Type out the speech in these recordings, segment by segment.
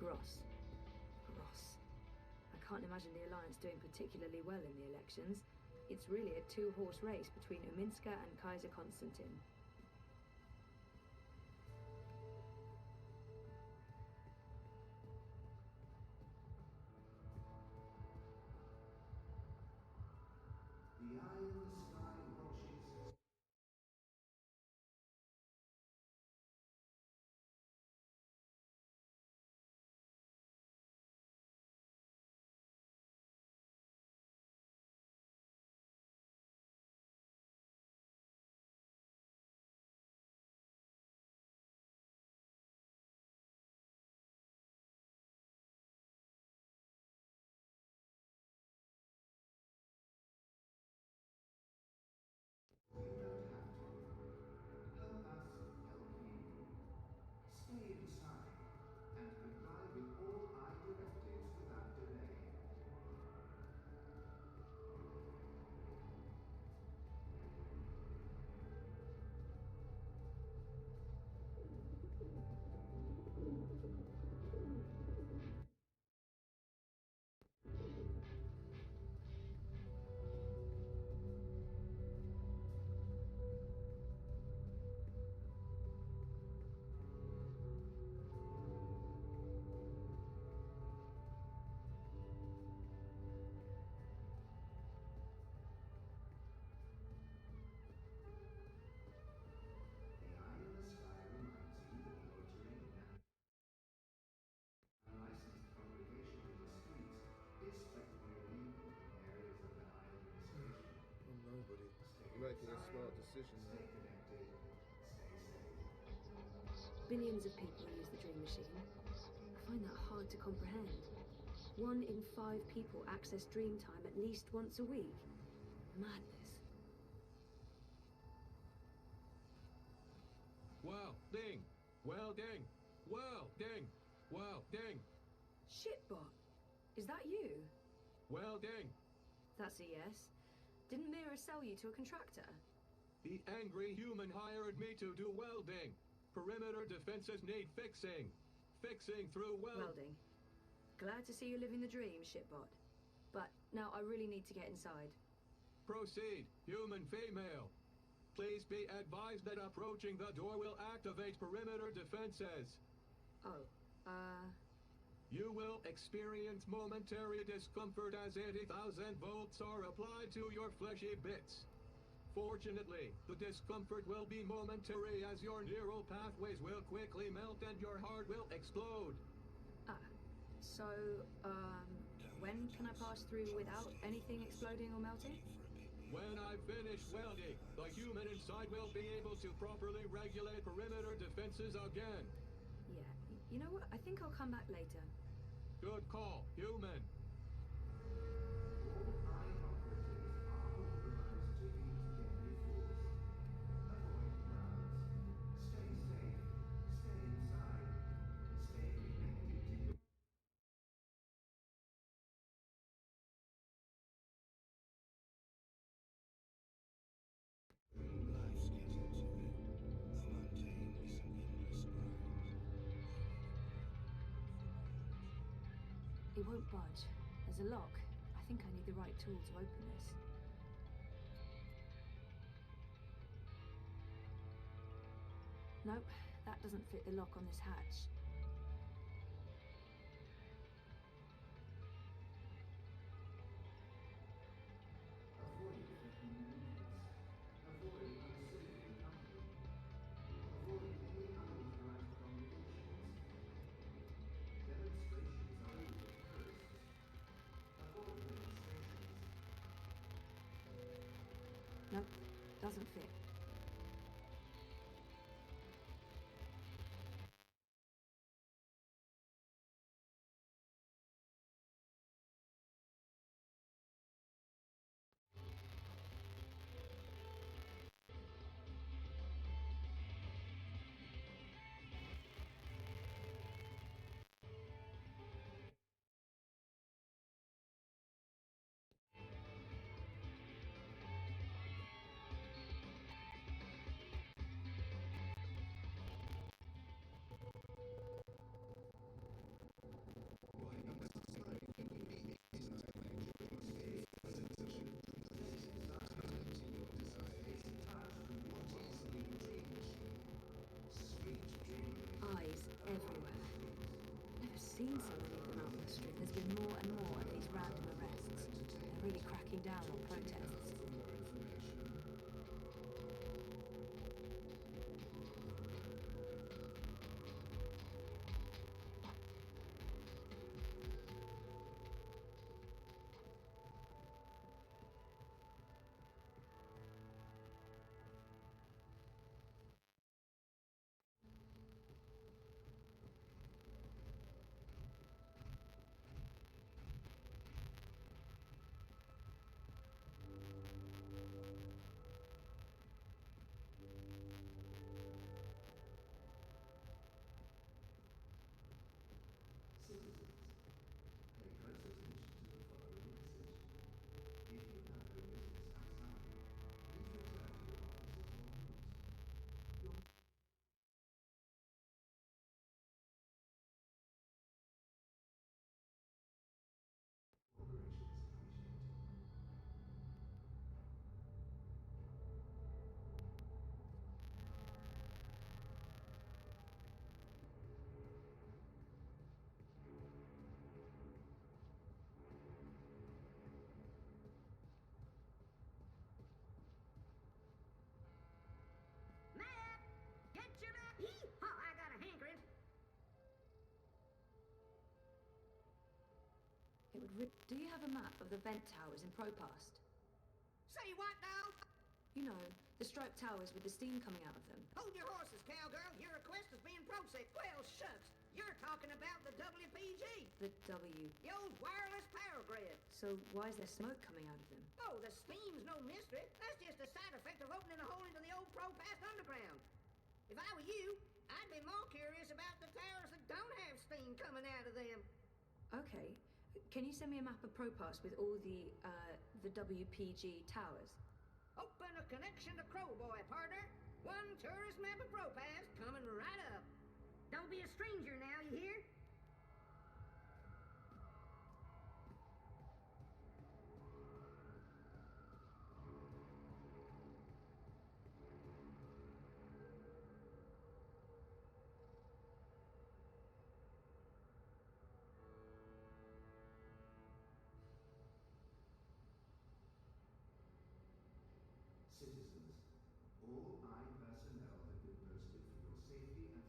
Gross. Gross. I can't imagine the Alliance doing particularly well in the elections. It's really a two-horse race between Uminska and Kaiser Constantine. The eye in the sky watches. You don't have to. Help us help you. Stay inside and comply with all eye directives without delay. The eye in the sky reminds you that loitering in unlicensed congregation in the streets is strictly illegal in areas of the higher administration. I'm nobody. Stay You're making a inside, smart decision stay there. connected, stay safe. Billions of people use the Dream Machine. I find that hard to comprehend. 1 in 5 people access dream time at least once a week. Madness. Welding! Welding! Welding! Welding! Shitbot! Is that you? Welding! That's a yes. Didn't Mira sell you to a contractor? The angry human hired me to do welding. Perimeter defenses need fixing. Fixing through Welding. Glad to see you living the dream, shitbot. But now I really need to get inside. Proceed, human female. Please be advised that approaching the door will activate perimeter defenses. Oh, You will experience momentary discomfort as 80,000 volts are applied to your fleshy bits. Fortunately, the discomfort will be momentary as your neural pathways will quickly melt and your heart will explode. so, when can I pass through without anything exploding or melting? When I finish welding, the human inside will be able to properly regulate perimeter defenses again. Yeah, you know what? I think I'll come back later. Good call, human. All eye operatives are authorized to use deadly force. Avoid crowds. Stay safe. Stay inside. Stay connected to your... Life's getting to me. The mundane is an endless grind. It won't budge. There's a lock. I think I need the right tool to open this. Nope, that doesn't fit the lock on this hatch. Avoid threatening movements. Avoid unsavory company. Avoid any unauthorized congregations. Demonstrations are over first. Avoid demonstrations. Nope, doesn't fit. been some relief out on the Strip. There's been more and more of these random arrests. They're really cracking down on protests. Citizens, pay close attention to the following message. If you have no business outside, please return to your offices or homes. Your cooperation is appreciated. Matt! Get your back! Yee-haw! I got a hankering. It would Do you have a map of the vent towers in Propast? Say what now? You know, the striped towers with the steam coming out of them. Hold your horses, cowgirl. Your request is being processed. Well, shucks. You're talking about the WPG. The W. The old wireless power grid. So why is there smoke coming out of them? Oh, the steam's no mystery. That's just a side effect of opening a hole into the old Propast underground. If I were you, I'd be more curious about the towers that don't have steam coming out of them. Okay. Can you send me a map of Propast with all the WPG towers? Open a connection to Crowboy, partner. One tourist map of Propast coming right up. Don't be a stranger now, you hear? Citizens, all I personnel have been posted for your safety and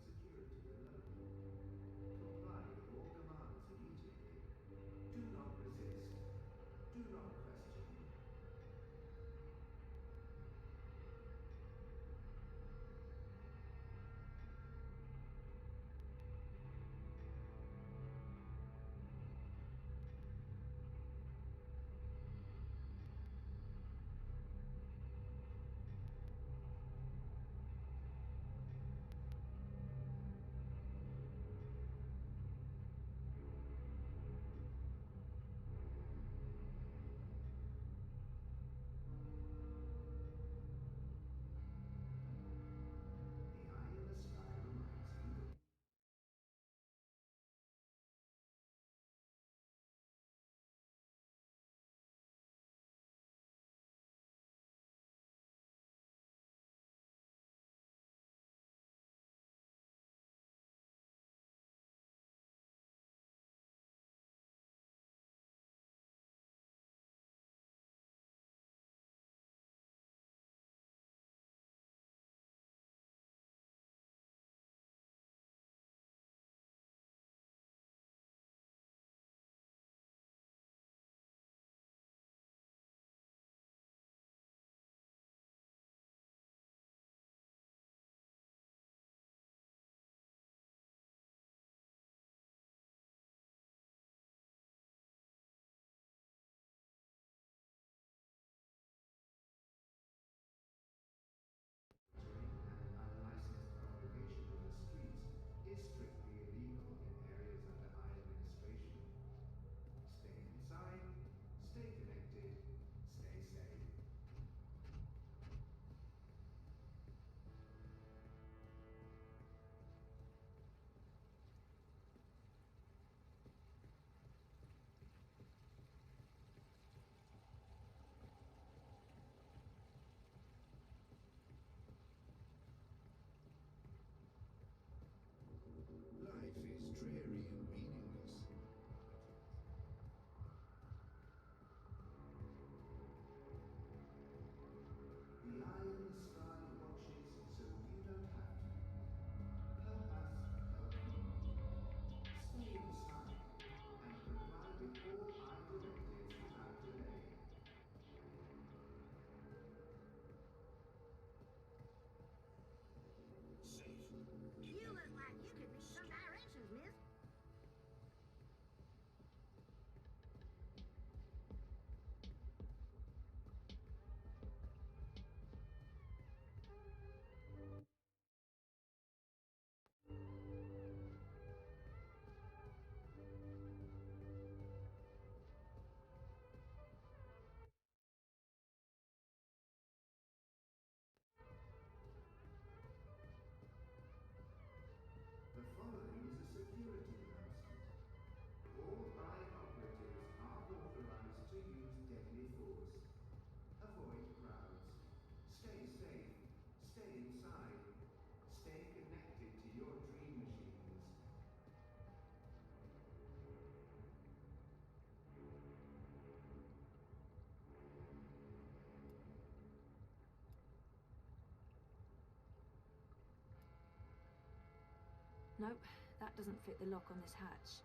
Nope, that doesn't fit the lock on this hatch.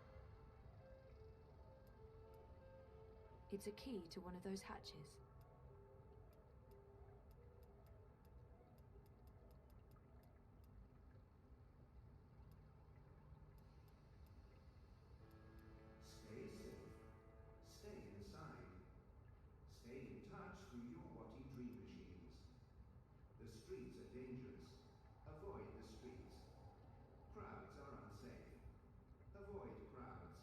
It's a key to one of those hatches. Stay safe. Stay inside. Stay in touch through your Watty dream machines. The streets are dangerous. Avoid the streets. Crowds are unsafe. Avoid crowds.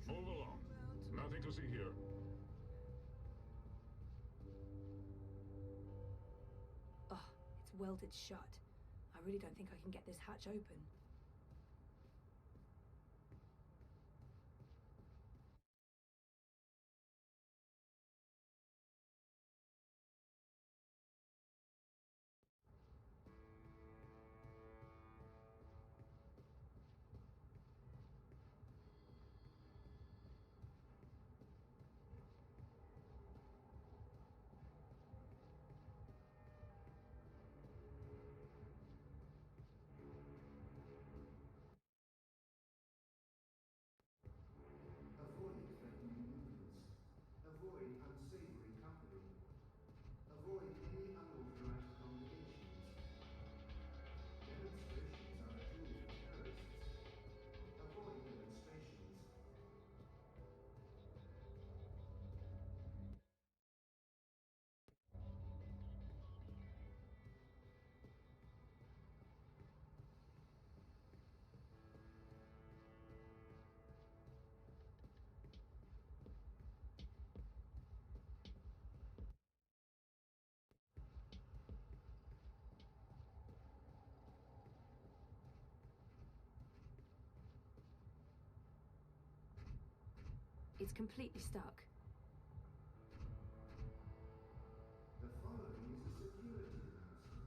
Move along. Nothing to see here. Oh, it's welded shut. I really don't think I can get this hatch open. Avoid threatening movements. Avoid unsavory company. Avoid any unauthorized congregations. Demonstrations are a tool for terrorists. Avoid demonstrations. It's completely stuck. The following is a security announcement.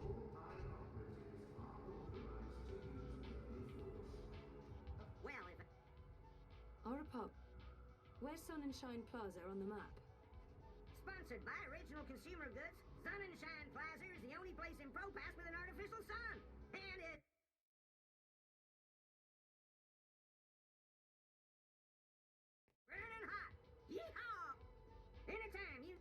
All mine operatives are authorized to use deadly force. Well, if Pop, where's Sun and Shine Plaza on the map? sponsored by Original Consumer Goods, Sun and Shine Plaza is the only place in Propass with an artificial sun. And it... burning hot. Yeehaw! Anytime you...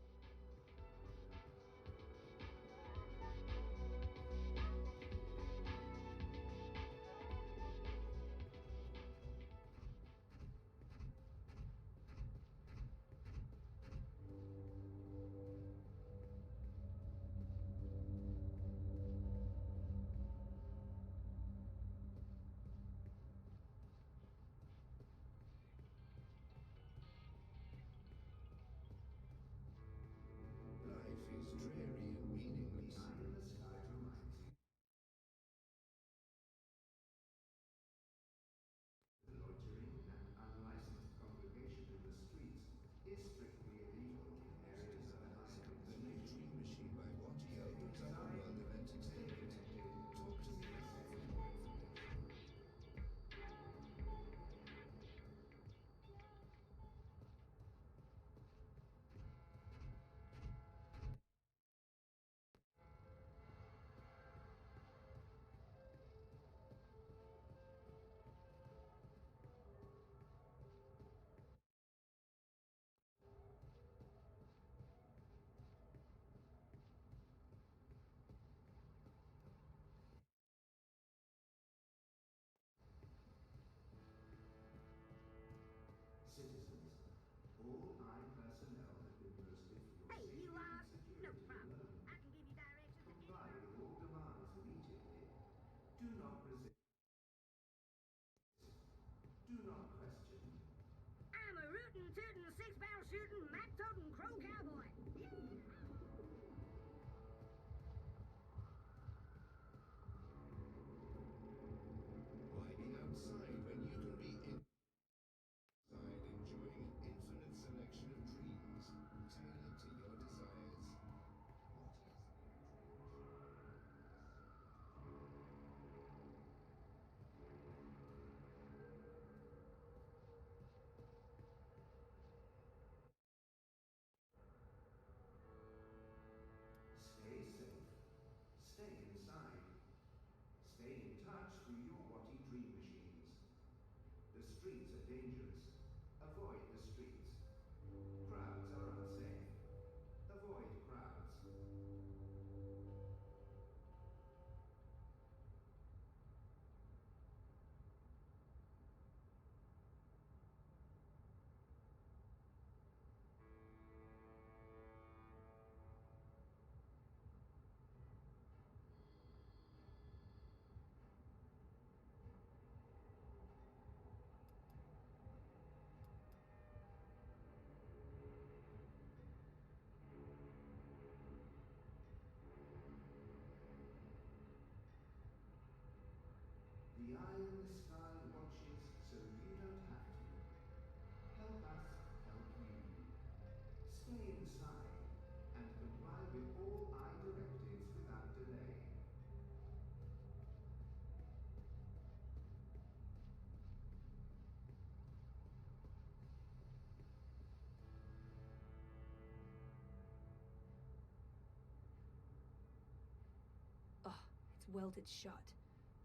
welded shut.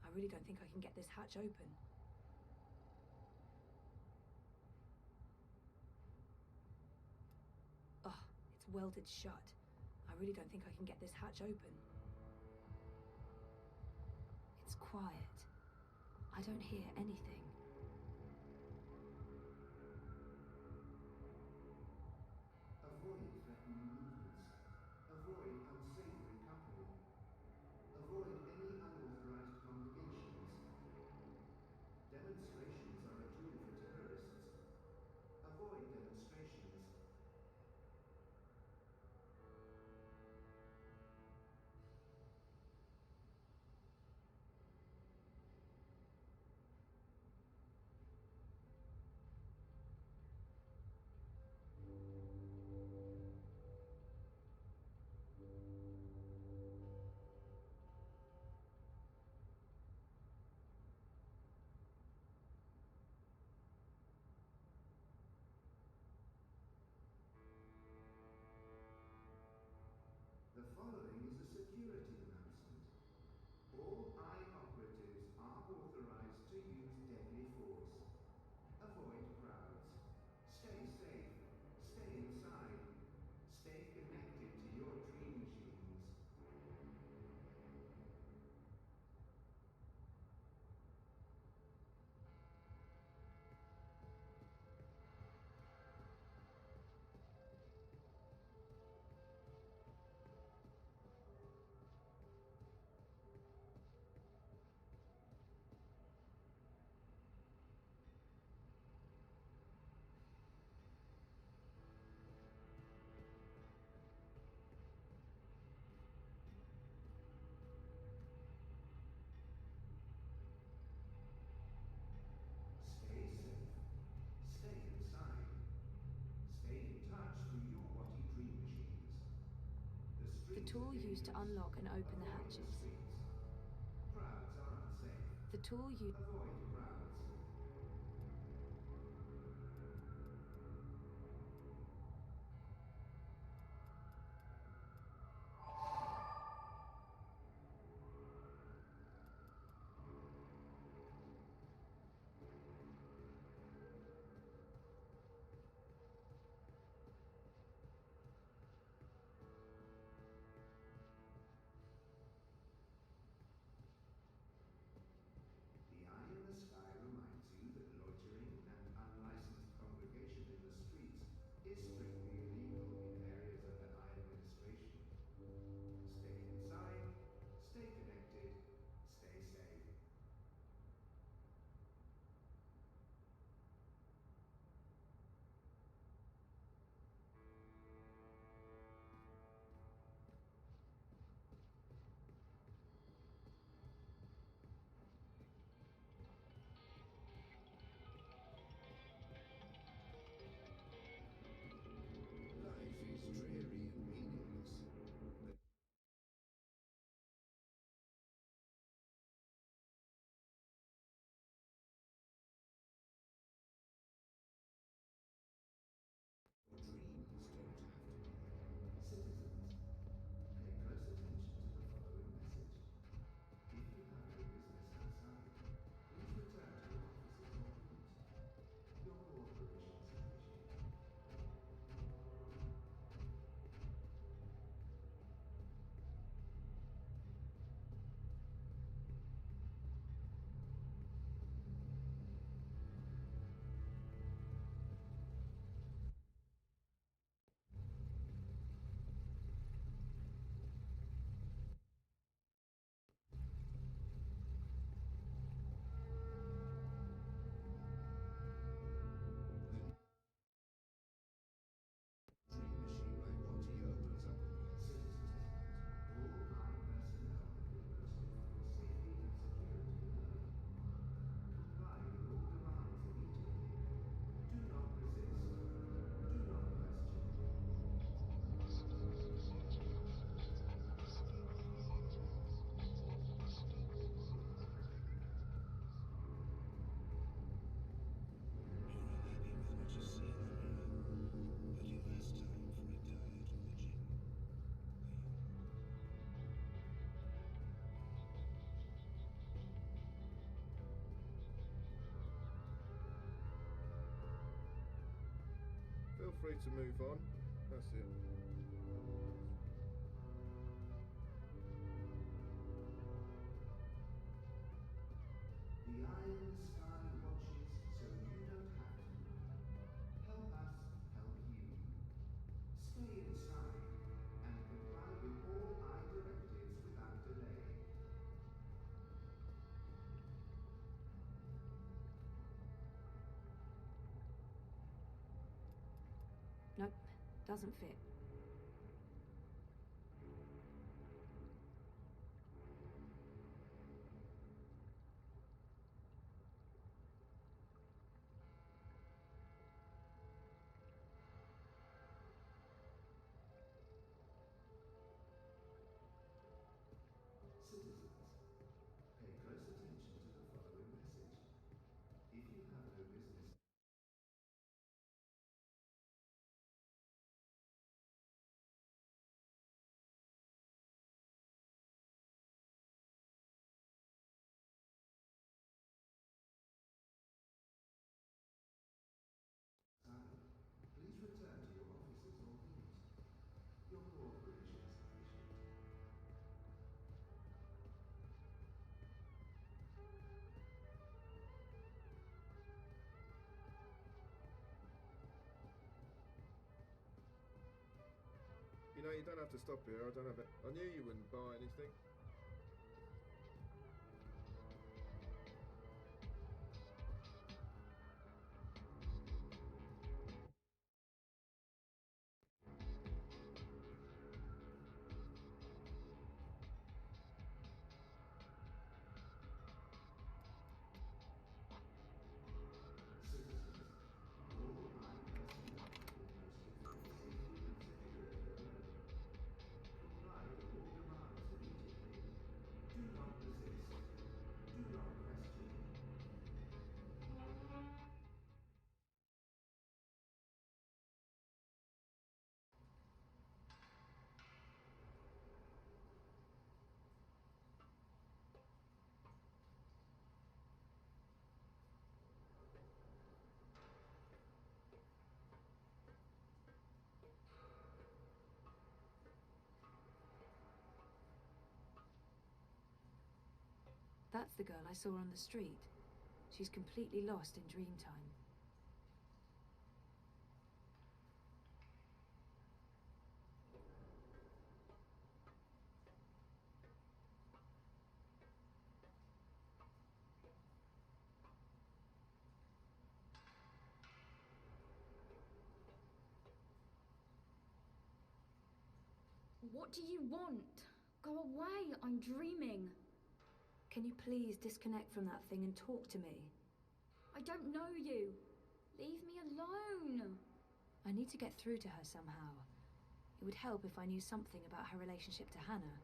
I really don't think I can get this hatch open. Oh, it's welded shut. I really don't think I can get this hatch open. It's quiet. I don't hear anything. Avoid threatening movements. Avoid unsavory company. Avoid any unauthorized congregations. Demonstrations are a tool for terrorists. Avoid demonstrations. The following is a security announcement. All I operatives are authorized to use deadly force. Avoid crowds. Stay safe. Stay inside. Stay connected to your dream machines. Stay safe. Stay inside. Stay in touch through your Watty dream machines. The The streets tool are used to dangerous. unlock and open the Avoid hatches. streets. Crowds are unsafe. The tool you... Avoid crowds. The eye in the sky free to move on. That's it. The Iron Sky watches so you don't have to. Help us help you. Stay inside and comply with all I directives without delay. Nope, doesn't fit. Citizens, pay close attention to the following message. If you have no business outside, please return to your offices or leave. Your cooperation is appreciated. You know, you don't have to stop here. I don't have it. I knew you wouldn't buy anything. Citizens, all I personnel will most safely and securely alone. Comply with all demands immediately. Do not resist. Do not question. That's the girl I saw on the street. She's completely lost in Dreamtime. What do you want? Go away, I'm dreaming. Can you please disconnect from that thing and talk to me? I don't know you. Leave me alone. I need to get through to her somehow. It would help if I knew something about her relationship to Hannah.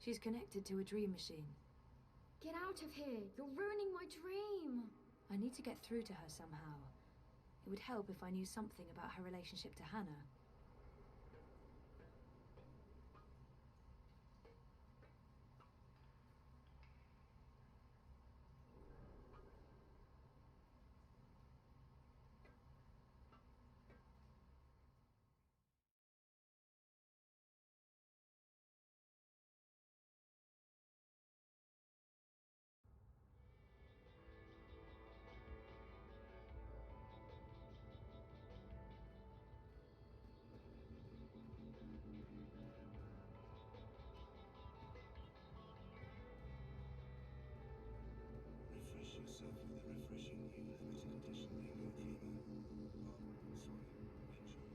She's connected to a dream machine. Get out of here. You're ruining my dream. I need to get through to her somehow. It would help if I knew something about her relationship to Hannah. Refresh yourself with a refreshing new limited edition mango creamer. Oh, sorry. Enjoy.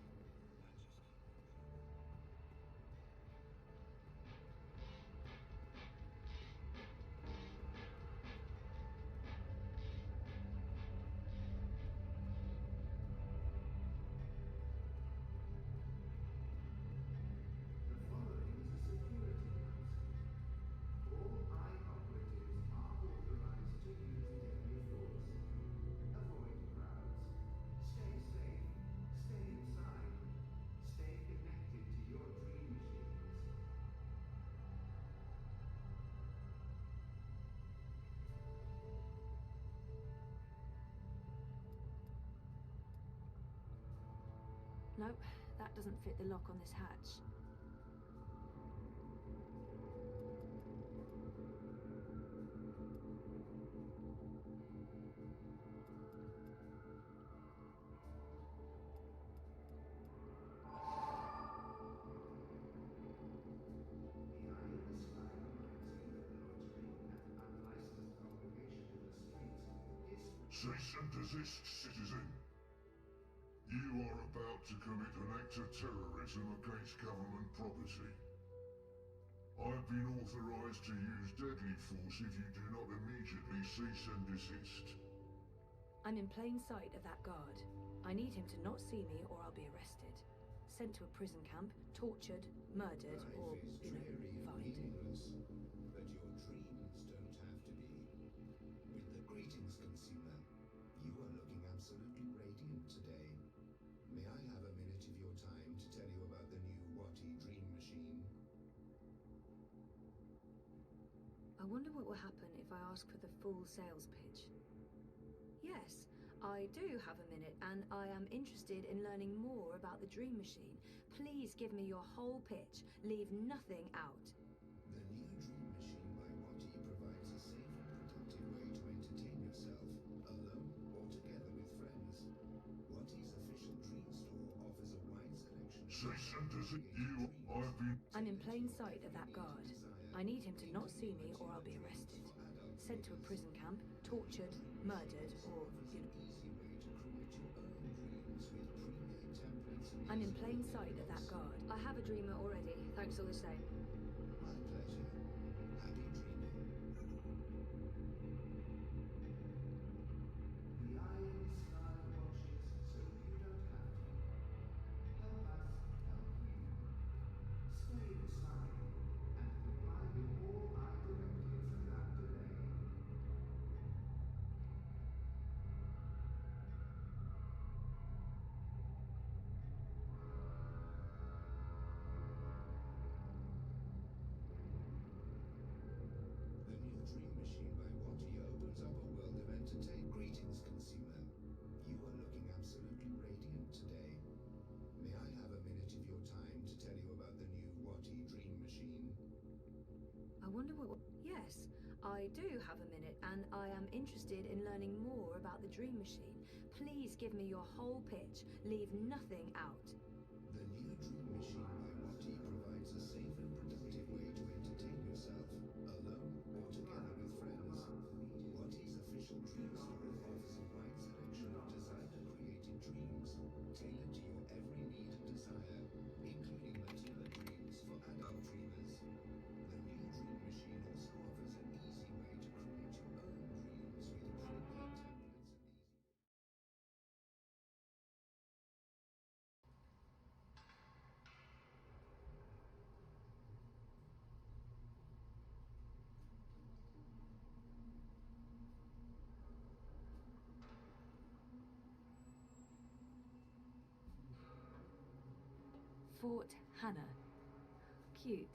And just keep Nope, that doesn't fit the lock on this hatch. The eye in the sky reminds you that loitering and unlicensed congregation in the streets is Cease and desist, citizen. You are about to commit an act of terrorism against government property. I've been authorized to use deadly force if you do not immediately cease and desist. I'm in plain sight of that guard. I need him to not see me or I'll be arrested. Sent to a prison camp, tortured, murdered, or, Life is you know, dreary and fined. meaningless, but your dreams don't have to be. With the greetings, consumer, you are looking absolutely radiant today. May I have a minute of your time to tell you about the new Watty Dream Machine? I wonder what will happen if I ask for the full sales pitch. Yes, I do have a minute, and I am interested in learning more about the Dream Machine. Please give me your whole pitch. Leave nothing out. The new Dream Machine by Watty provides a safe and productive way to entertain yourself, alone or together with friends. Watty's official dream store offers a wide selection of Cease and desist. creative I've been... I'm in plain sight of that guard. I need him to not see me or I'll be arrested. Sent to a prison camp, tortured, murdered, or, you know. easy way to create your own dreams with pre-made templates and I'm in plain sight of that guard. I have a dreamer already, thanks all the same. my pleasure. Happy dreaming. the eye in the sky watches so you don't have to. Help us help you. Stay inside and comply with all eye directives without delay. The new Dream Machine by Watty opens up a world of entertainment. Greetings, consumer. You are looking absolutely radiant today. May I have a minute of your time to tell you about the new Watty Dream Machine? I wonder what... Yes, I do have a minute, and I am interested in learning more about the Dream Machine. Please give me your whole pitch. Leave nothing out. The new Dream Machine by Watty provides a safe and productive way to entertain yourself, alone or together with friends. Watty's official dream store offers a wide selection of designer created dreams, tailored to your every need and desire, including mature dreams for adult dreamers. The new Dream Machine also offers an easy way to create your own dreams with pre-made templates and easy. Fort Hannah. Cute.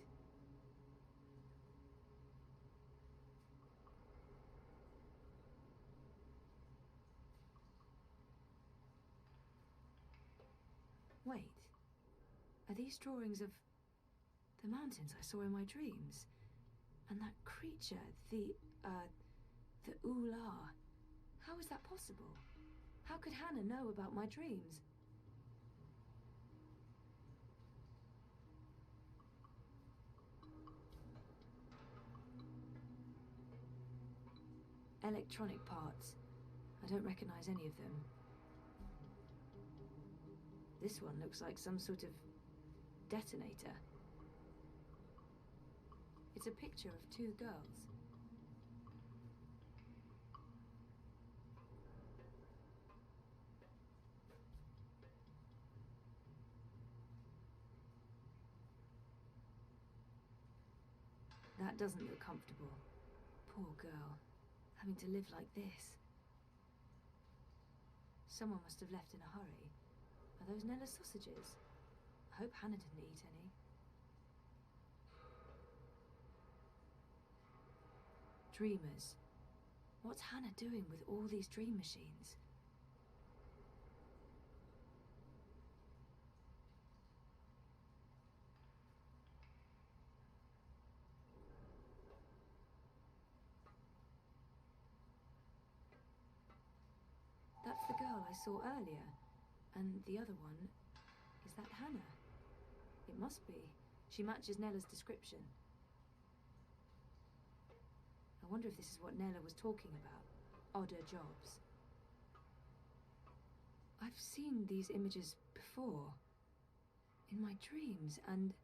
Wait. Are these drawings of the mountains I saw in my dreams? And that creature, the Ula. How is that possible? How could Hannah know about my dreams? Electronic parts. I don't recognize any of them. This one looks like some sort of detonator. It's a picture of two girls. That doesn't look comfortable. Poor girl, having to live like this. Someone must have left in a hurry. Are those Nella sausages? I hope Hannah didn't eat any. Dreamers. What's Hannah doing with all these dream machines? I saw earlier. And the other one, is that Hannah? It must be. She matches Nella's description. I wonder if this is what Nella was talking about. Odder jobs. I've seen these images before. In my dreams, and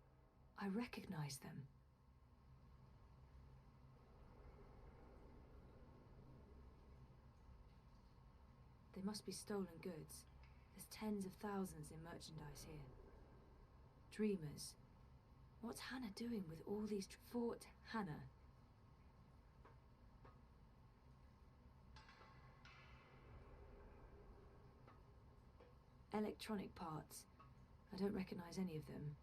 I recognize them. They must be stolen goods. There's tens of thousands in merchandise here. Dreamers. What's Hannah doing with all these Fort Hannah? Electronic parts. I don't recognize any of them.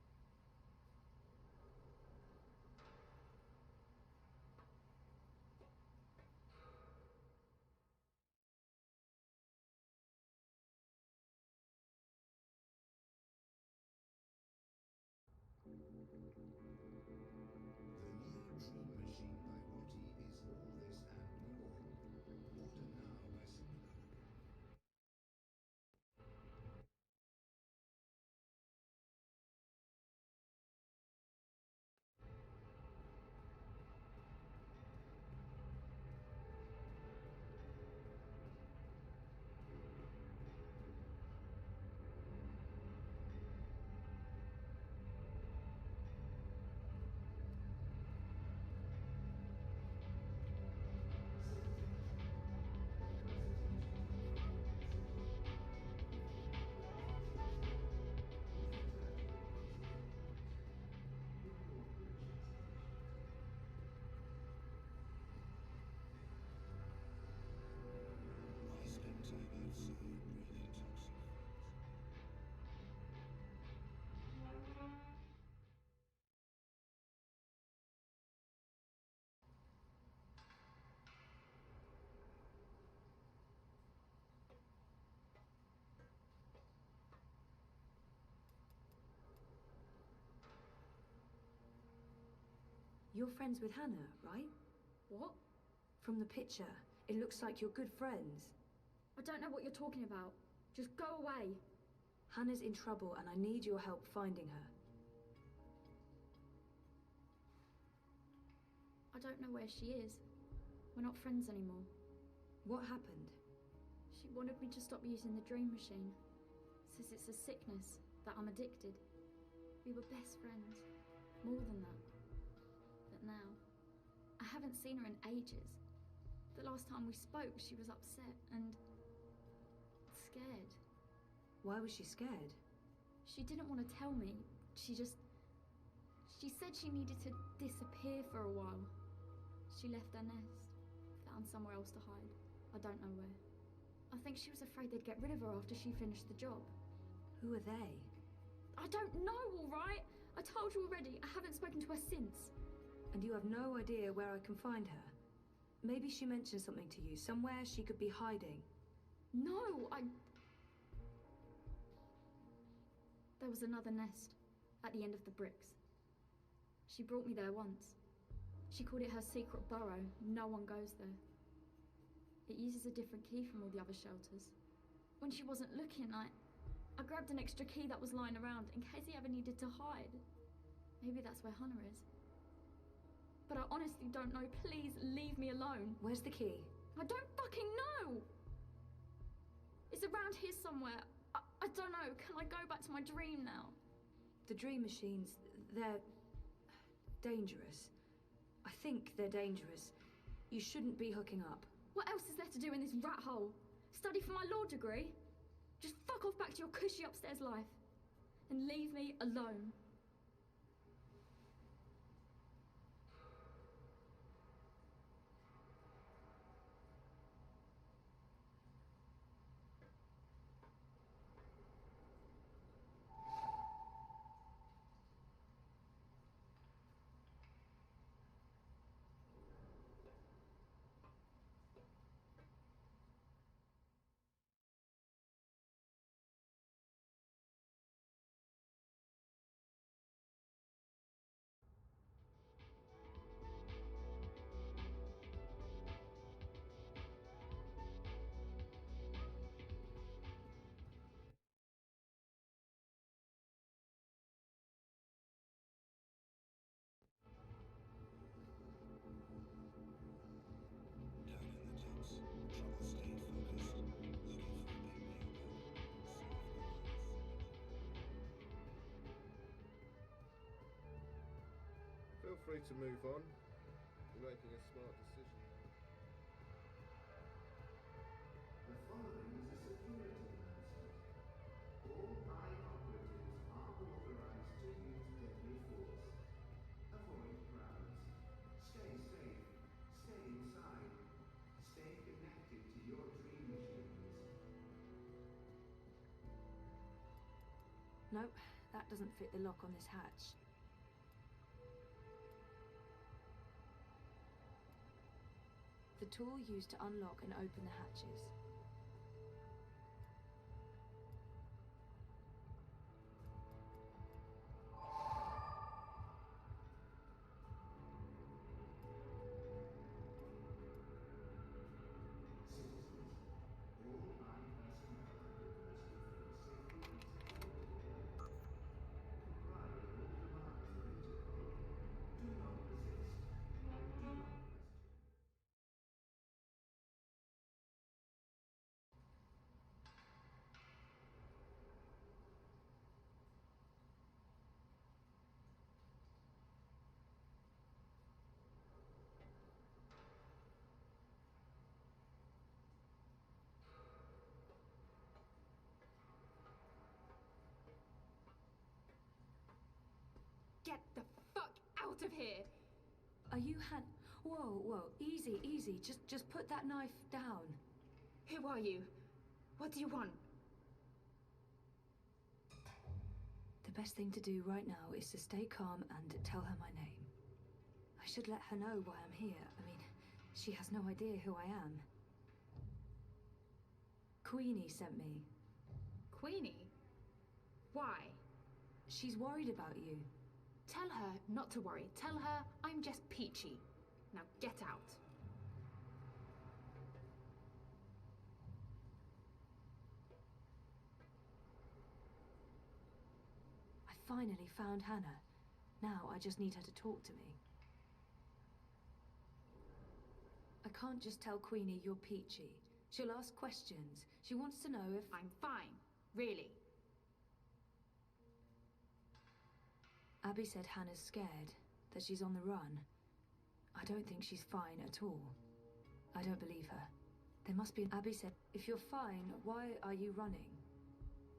The new Dream Machine by Watty is all this and more. Order now by Similar. I spent time outside breathing toxins. You're friends with Hannah, right? What? From the picture, it looks like you're good friends. I don't know what you're talking about. Just go away. Hannah's in trouble and I need your help finding her. I don't know where she is. We're not friends anymore. What happened? She wanted me to stop using the dream machine. Says it's a sickness, that I'm addicted. We were best friends. More than that. But now, I haven't seen her in ages. The last time we spoke, she was upset and scared. Why was she scared? She didn't want to tell me. She said she needed to disappear for a while. She left her nest, found somewhere else to hide. I don't know where. I think she was afraid they'd get rid of her after she finished the job. Who are they? I don't know, all right? I told you already, I haven't spoken to her since. And you have no idea where I can find her? Maybe she mentioned something to you, somewhere she could be hiding. No, There was another nest, at the end of the bricks. She brought me there once. She called it her secret burrow. No one goes there. It uses a different key from all the other shelters. When she wasn't looking, I grabbed an extra key that was lying around in case he ever needed to hide. Maybe that's where Hannah is. But I honestly don't know. Please leave me alone. Where's the key? I don't fucking know! It's around here somewhere. I don't know. Can I go back to my dream now? The dream machines, they're dangerous. I think they're dangerous. You shouldn't be hooking up. What else is there to do in this rat hole? Study for my law degree? Just fuck off back to your cushy upstairs life. And leave me alone. free to move on. You're making a smart decision. The following is a security announcement. All mine operatives are authorized to use deadly force. Avoid crowds. Stay safe. Stay inside. Stay connected to your dream machines. Nope, that doesn't fit the lock on this hatch. The tool used to unlock and open the hatches. Citizens, all mine personnel are requested for your safety and security area. Comply with all demands of Interpol. Do not resist. Do not question. Get the fuck out of here! Are you Whoa, whoa, easy, easy. Just put that knife down. Who are you? What do you want? The best thing to do right now is to stay calm and tell her my name. I should let her know why I'm here. I mean, she has no idea who I am. Queenie sent me. Queenie? Why? She's worried about you. Tell her not to worry. Tell her I'm just peachy. Now get out. I finally found Hannah. Now I just need her to talk to me. I can't just tell Queenie you're peachy. She'll ask questions. She wants to know if... I'm fine. Really. Abby said Hannah's scared, that she's on the run. I don't think she's fine at all. I don't believe her. There must be... Abby said, if you're fine, why are you running?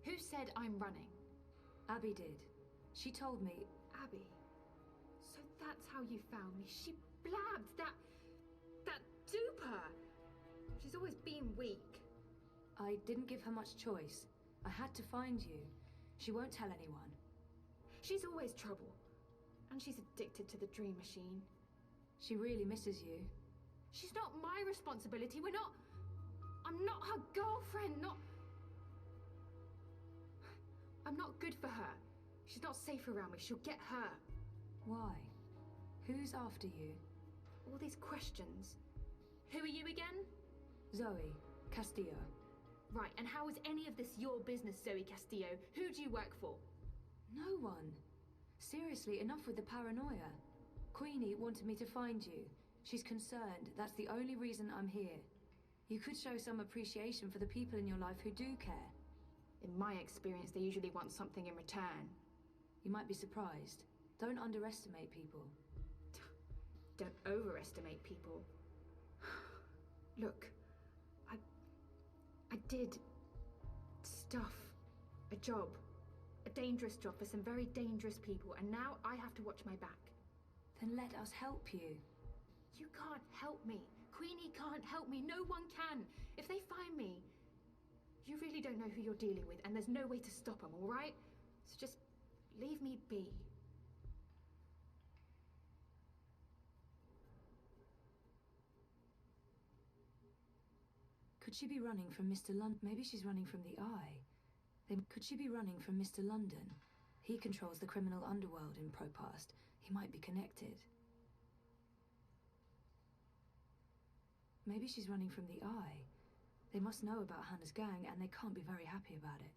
Who said I'm running? Abby did. She told me... Abby. So that's how you found me. She blabbed that duper. She's always been weak. I didn't give her much choice. I had to find you. She won't tell anyone. She's always trouble. And she's addicted to the dream machine. She really misses you. She's not my responsibility. I'm not her girlfriend, I'm not good for her. She's not safe around me. She'll get hurt. Why? Who's after you? All these questions. Who are you again? Zoe Castillo. Right, and how is any of this your business, Zoe Castillo? Who do you work for? No one. Seriously, enough with the paranoia. Queenie wanted me to find you. She's concerned. That's the only reason I'm here. You could show some appreciation for the people in your life who do care. In my experience, they usually want something in return. You might be surprised. Don't underestimate people. Don't overestimate people. Look, I did stuff. A job. A dangerous job for some very dangerous people, and now I have to watch my back. Then let us help you. You can't help me. Queenie can't help me. No one can. If they find me, you really don't know who you're dealing with, and there's no way to stop them, all right? So just leave me be. Could she be running from Mr. London? Maybe she's running from the Eye. Then could she be running from Mr. London? He controls the criminal underworld in Propast. He might be connected. Maybe she's running from the Eye. They must know about Hannah's gang, and they can't be very happy about it.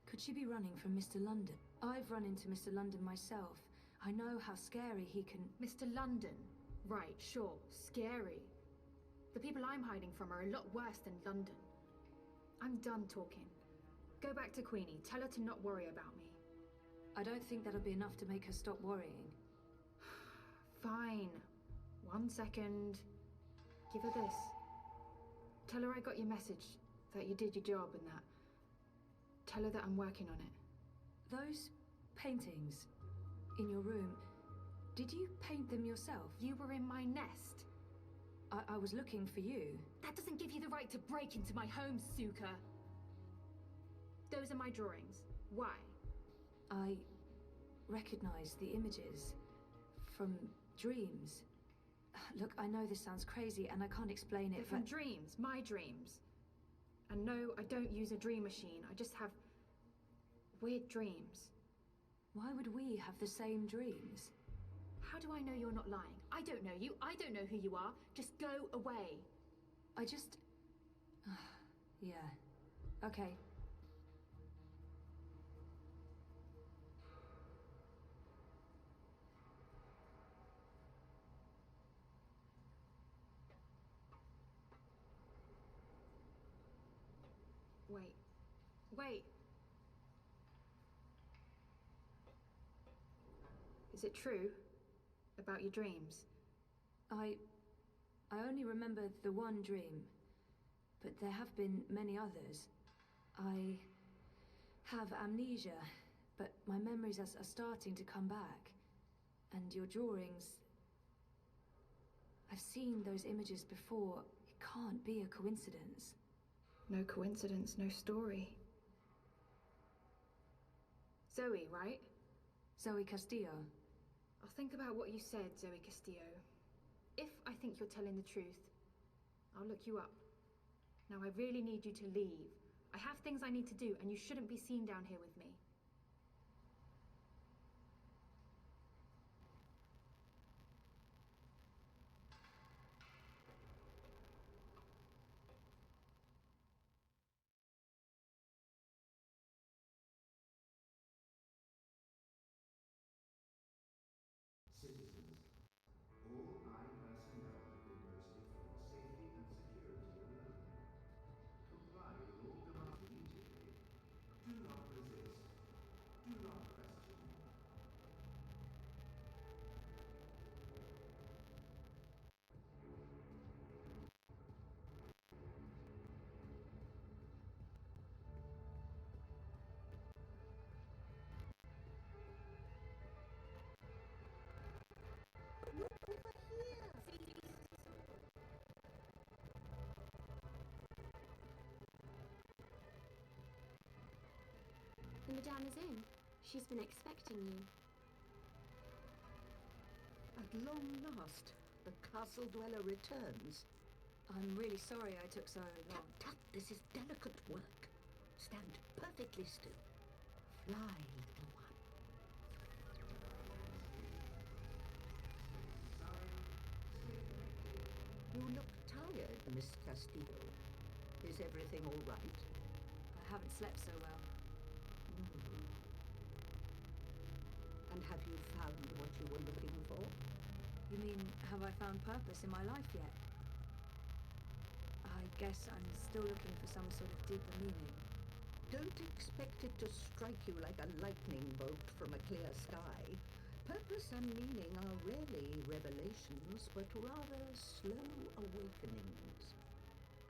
Could she be running from Mr. London? I've run into Mr. London myself. I know how scary he can... Mr. London? Right, sure. Scary. The people I'm hiding from are a lot worse than London. I'm done talking. Go back to Queenie. Tell her to not worry about me. I don't think that'll be enough to make her stop worrying. Fine. 1 second. Give her this. Tell her I got your message, that you did your job and that. Tell her that I'm working on it. Those paintings in your room, did you paint them yourself? You were in my nest. I was looking for you. That doesn't give you the right to break into my home, Suka. Those are my drawings. Why? I recognize the images from dreams. Look, I know this sounds crazy and I can't explain They're it, from but... dreams, my dreams. And no, I don't use a dream machine. I just have weird dreams. Why would we have the same dreams? How do I know you're not lying? I don't know you. I don't know who you are. Just go away. I just... yeah. Okay. Wait. Wait. Is it true? About your dreams? I only remember the one dream, but there have been many others. I have amnesia, but my memories are starting to come back. And your drawings... I've seen those images before. It can't be a coincidence. No coincidence, no story. Zoe, right? Zoe Castillo. I'll think about what you said, Zoe Castillo. If I think you're telling the truth, I'll look you up. Now I really need you to leave. I have things I need to do, and you shouldn't be seen down here with me. Citizens, all line personnel have been posted for your safety and security alone. Comply with all demands immediately. Do not resist. Do not question. The Madame is in. She's been expecting you. At long last, the castle dweller returns. I'm really sorry I took so long. Tut, tut, this is delicate work. Stand perfectly still. Fly, little one. You look tired, Miss Castillo. Is everything all right? I haven't slept so well. And have you found what you were looking for? You mean, have I found purpose in my life yet? I guess I'm still looking for some sort of deeper meaning. Don't expect it to strike you like a lightning bolt from a clear sky. Purpose and meaning are rarely revelations, but rather slow awakenings.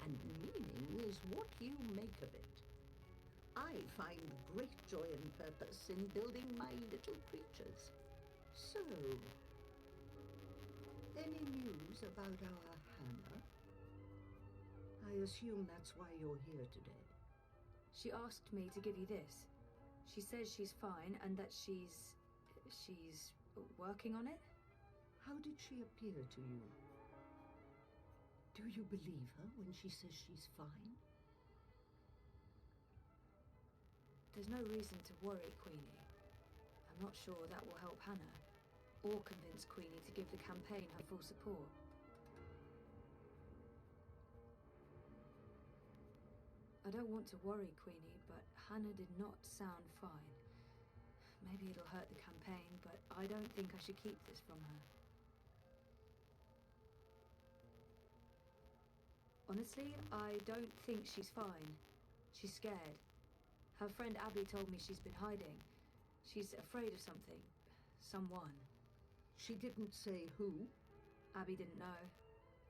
And meaning is what you make of it. I find great joy and purpose in building my little creatures. So, any news about our Hannah? I assume that's why you're here today. She asked me to give you this. She says she's fine and that she's working on it? How did she appear to you? Do you believe her when she says she's fine? There's no reason to worry, Queenie. I'm not sure that will help Hannah, or convince Queenie to give the campaign her full support. I don't want to worry, Queenie, but Hannah did not sound fine. Maybe it'll hurt the campaign, but I don't think I should keep this from her. Honestly, I don't think she's fine. She's scared. Her friend Abby told me she's been hiding. She's afraid of something. Someone. She didn't say who? Abby didn't know.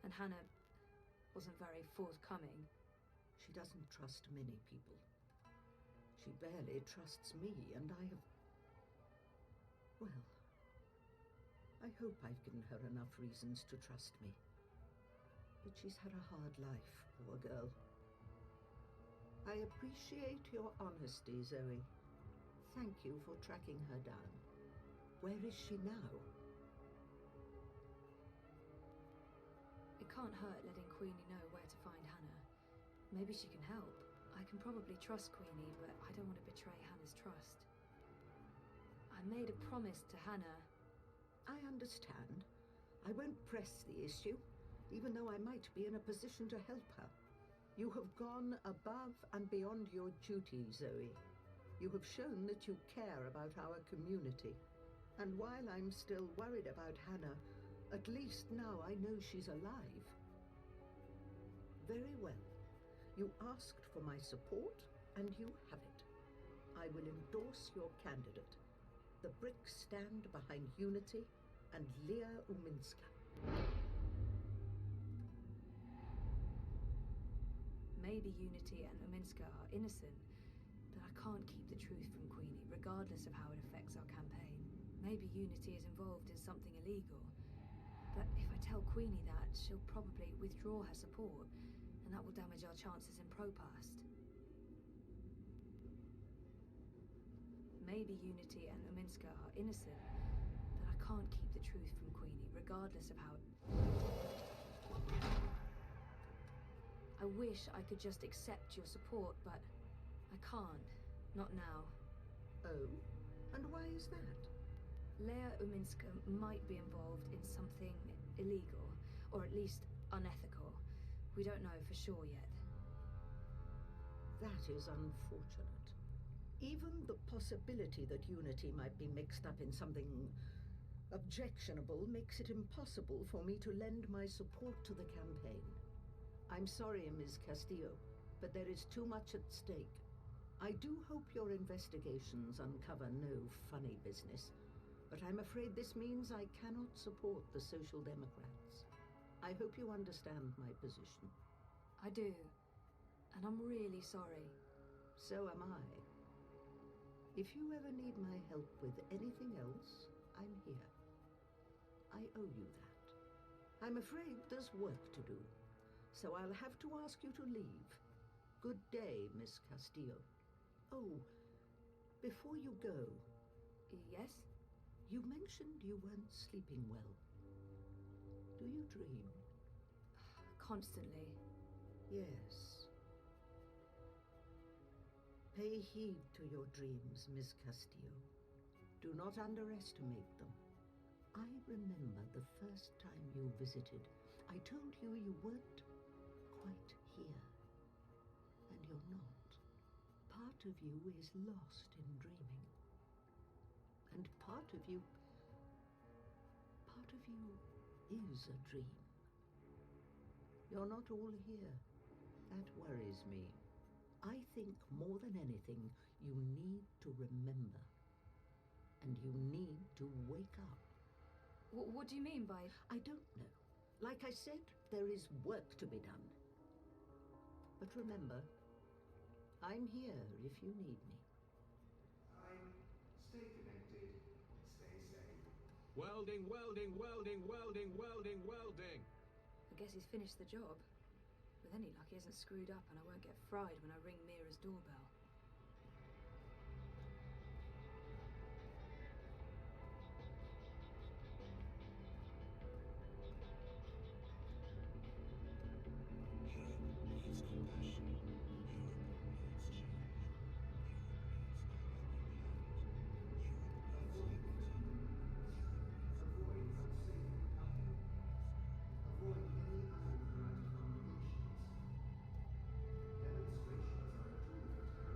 And Hannah wasn't very forthcoming. She doesn't trust many people. She barely trusts me, and I have... Well, I hope I've given her enough reasons to trust me. But she's had a hard life, poor girl. I appreciate your honesty, Zoe. Thank you for tracking her down. Where is she now? It can't hurt letting Queenie know where to find Hannah. Maybe she can help. I can probably trust Queenie, but I don't want to betray Hannah's trust. I made a promise to Hannah. I understand. I won't press the issue, even though I might be in a position to help her. You have gone above and beyond your duty, Zoe. You have shown that you care about our community. And while I'm still worried about Hannah, at least now I know she's alive. Very well. You asked for my support, and you have it. I will endorse your candidate. The bricks stand behind Unity and Leah Uminska. Maybe Unity and Uminska are innocent, but I can't keep the truth from Queenie, regardless of how it affects our campaign. Maybe Unity is involved in something illegal. But if I tell Queenie that, she'll probably withdraw her support, and that will damage our chances in Propast. Maybe Unity and Uminska are innocent, but I can't keep the truth from Queenie, regardless of how it... I wish I could just accept your support, but I can't. Not now. Oh? And why is that? Leah Uminska might be involved in something illegal, or at least unethical. We don't know for sure yet. That is unfortunate. Even the possibility that Unity might be mixed up in something objectionable makes it impossible for me to lend my support to the campaign. I'm sorry, Ms. Castillo, but there is too much at stake. I do hope your investigations uncover no funny business, but I'm afraid this means I cannot support the Social Democrats. I hope you understand my position. I do, and I'm really sorry. So am I. If you ever need my help with anything else, I'm here. I owe you that. I'm afraid there's work to do, so I'll have to ask you to leave. Good day, Miss Castillo. Oh, before you go... Yes? You mentioned you weren't sleeping well. Do you dream? Constantly. Yes. Pay heed to your dreams, Miss Castillo. Do not underestimate them. I remember the first time you visited. I told you you weren't quite here. And you're not. Part of you is lost in dreaming. And part of you is a dream. You're not all here. That worries me. I think more than anything, you need to remember. And you need to wake up. What do you mean by... I don't know. Like I said, there is work to be done. But remember, I'm here if you need me. Fine. Stay connected. Stay safe. Welding, welding, welding, welding, welding, welding. I guess he's finished the job. With any luck, he hasn't screwed up and I won't get fried when I ring Mira's doorbell. Europe needs compassion. Europe needs change. Europe needs our liberty. Europe needs our liberty. Avoid unsafe company. Avoid any unauthorized combinations. Demonstrations are a tool for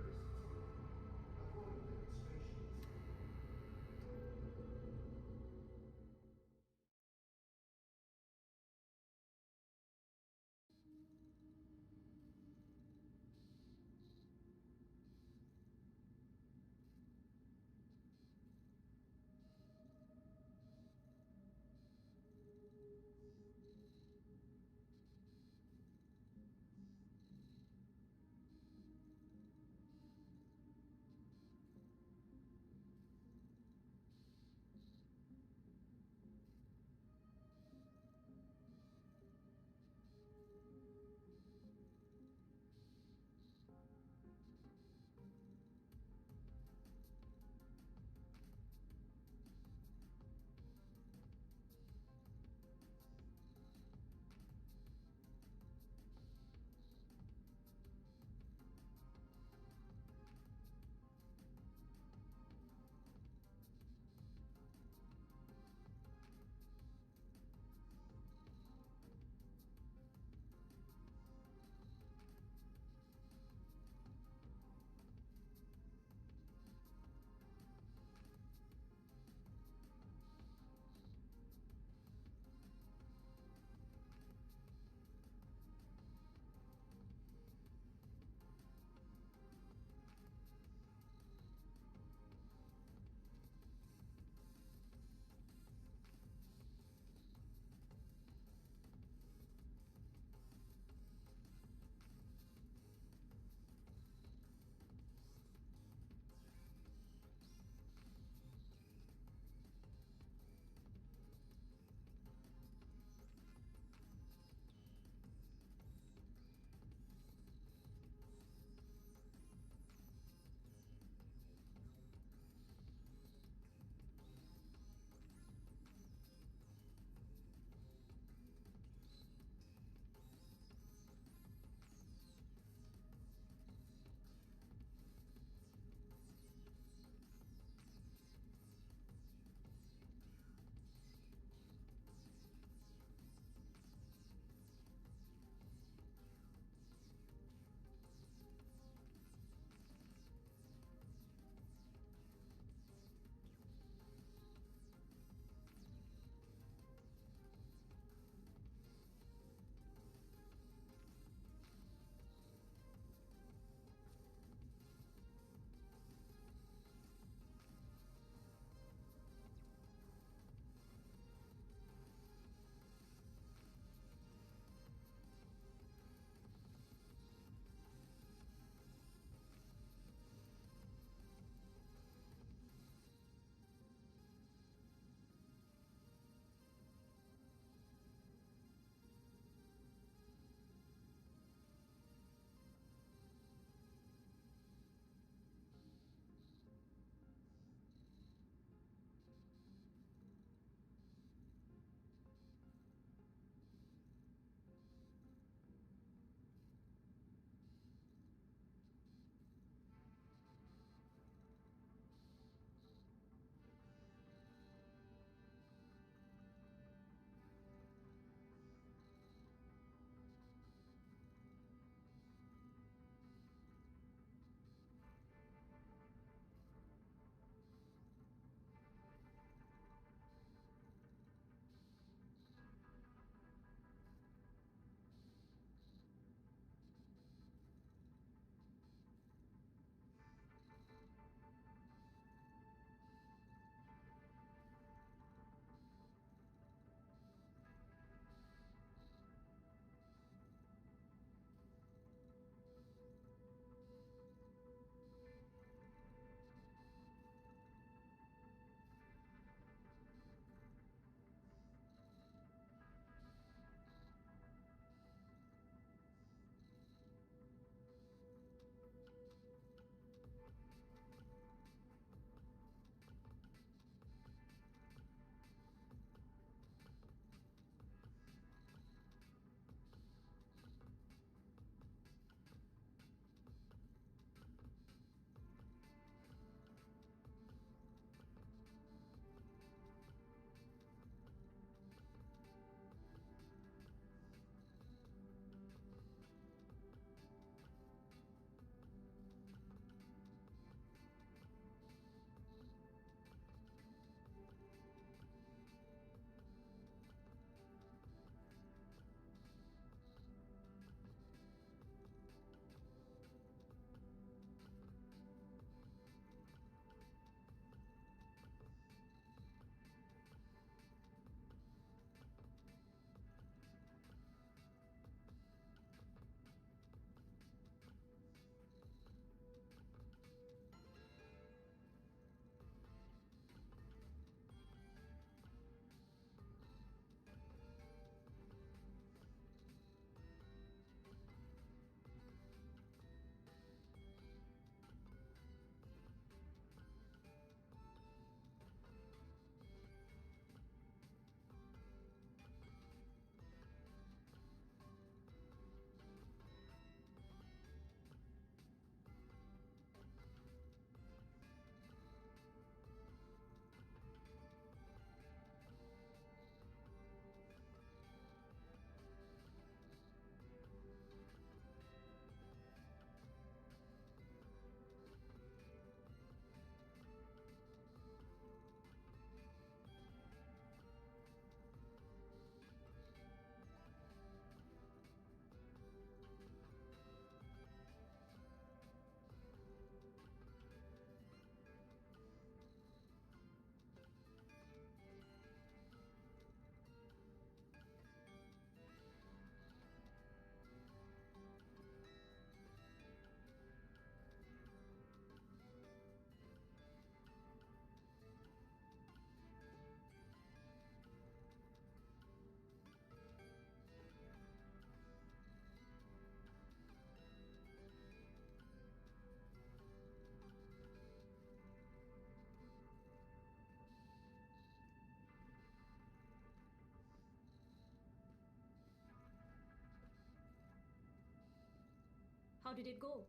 How did it go?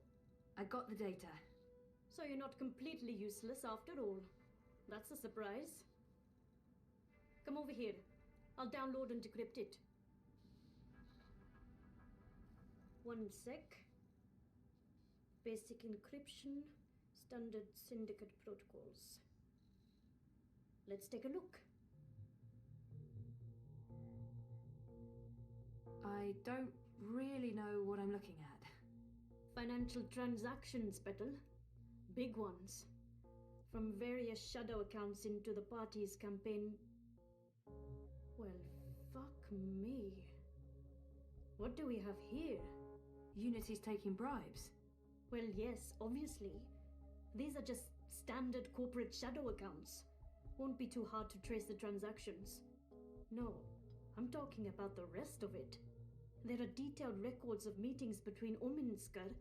I got the data. So you're not completely useless after all. That's a surprise. Come over here. I'll download and decrypt it. One sec. Basic encryption, standard syndicate protocols. Let's take a look. I don't really know what I'm looking at. Financial transactions, Petal. Big ones. From various shadow accounts into the party's campaign. Well, fuck me. What do we have here? Unity's taking bribes. Well, yes, obviously. These are just standard corporate shadow accounts. Won't be too hard to trace the transactions. No, I'm talking about the rest of it. There are detailed records of meetings between Ominsker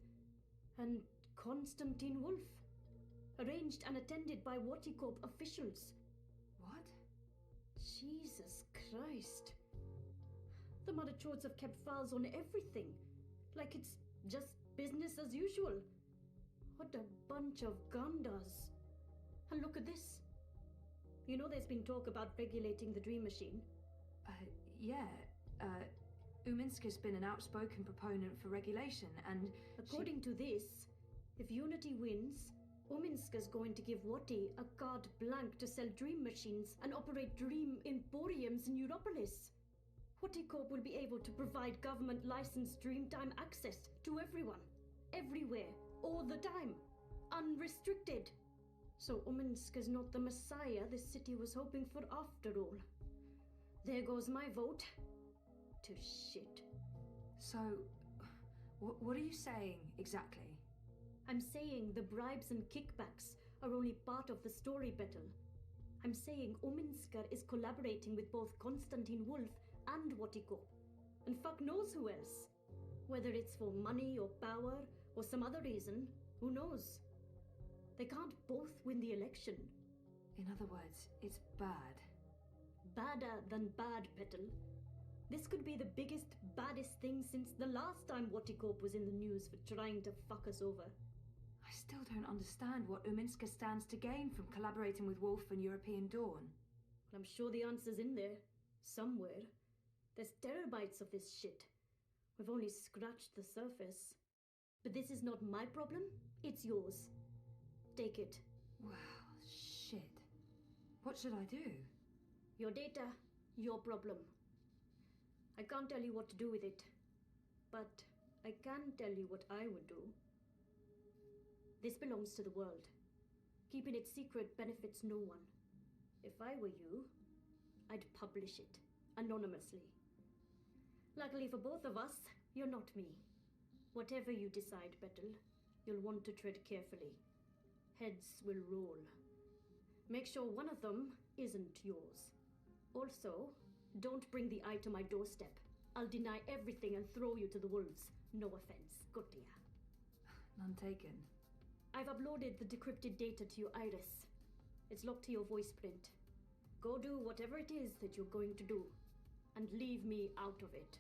and Konstantin Wolf, arranged and attended by Waticorp officials. What? Jesus Christ. The Motherchords have kept files on everything, like it's just business as usual. What a bunch of gandas. And look at this. You know there's been talk about regulating the Dream Machine? Yeah. Uminsker's been an outspoken proponent for regulation, and according to this, if Unity wins, Uminsker's going to give Wati a carte blanche to sell Dream Machines and operate Dream Emporiums in Europolis. Waticorp will be able to provide government-licensed Dreamtime access to everyone, everywhere, all the time, unrestricted. So Uminsker's not the messiah this city was hoping for after all. There goes my vote. To shit. So, what are you saying exactly? I'm saying the bribes and kickbacks are only part of the story, Petal. I'm saying Uminsker is collaborating with both Konstantin Wolf and Waticorp. And fuck knows who else. Whether it's for money or power or some other reason, who knows? They can't both win the election. In other words, it's bad. Badder than bad, Petal. This could be the biggest, baddest thing since the last time Waticorp was in the news for trying to fuck us over. I still don't understand what Uminsker stands to gain from collaborating with Wolf and European Dawn. I'm sure the answer's in there. Somewhere. There's terabytes of this shit. We've only scratched the surface. But this is not my problem, it's yours. Take it. Well, shit. What should I do? Your data, your problem. I can't tell you what to do with it, but I can tell you what I would do. This belongs to the world. Keeping it secret benefits no one. If I were you, I'd publish it, anonymously. Luckily for both of us, you're not me. Whatever you decide, Petal, you'll want to tread carefully. Heads will roll. Make sure one of them isn't yours. Also, don't bring the eye to my doorstep. I'll deny everything and throw you to the wolves. No offense. Gotia. None taken. I've uploaded the decrypted data to your iris. It's locked to your voice print. Go do whatever it is that you're going to do. And leave me out of it.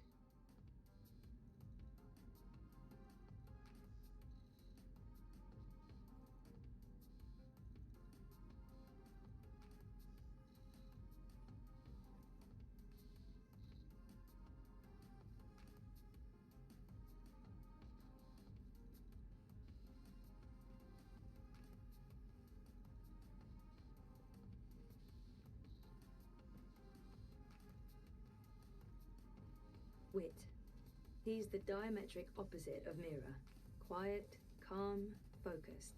Wit. He's the diametric opposite of Mira. Quiet, calm, focused.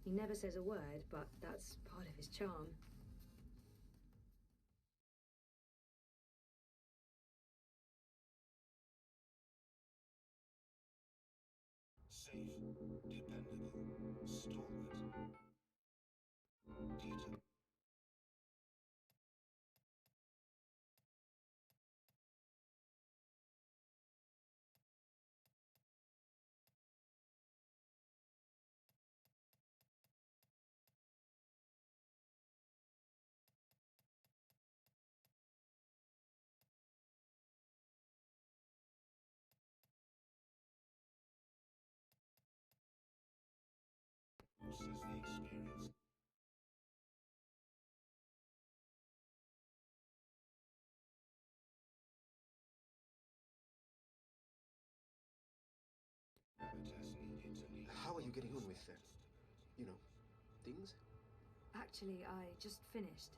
He never says a word, but that's part of his charm. Safe, dependable, stalwart. Data. was the experience. Gravitas needed to leave. How are you getting on with, things? Actually, I just finished.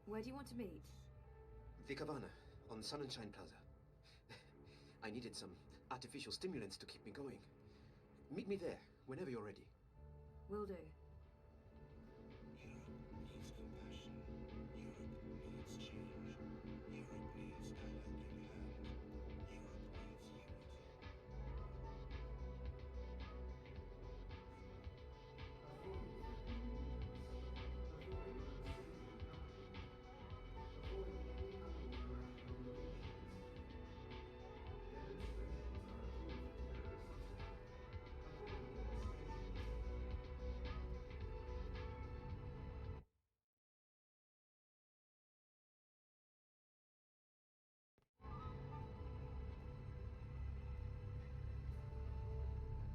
Where do you want to meet? The Cabana, on Sun and Shine Plaza. I needed some artificial stimulants to keep me going. Meet me there, whenever you're ready. Will do. Europe needs compassion. Europe needs change. Europe needs a helping hand. Europe needs unity.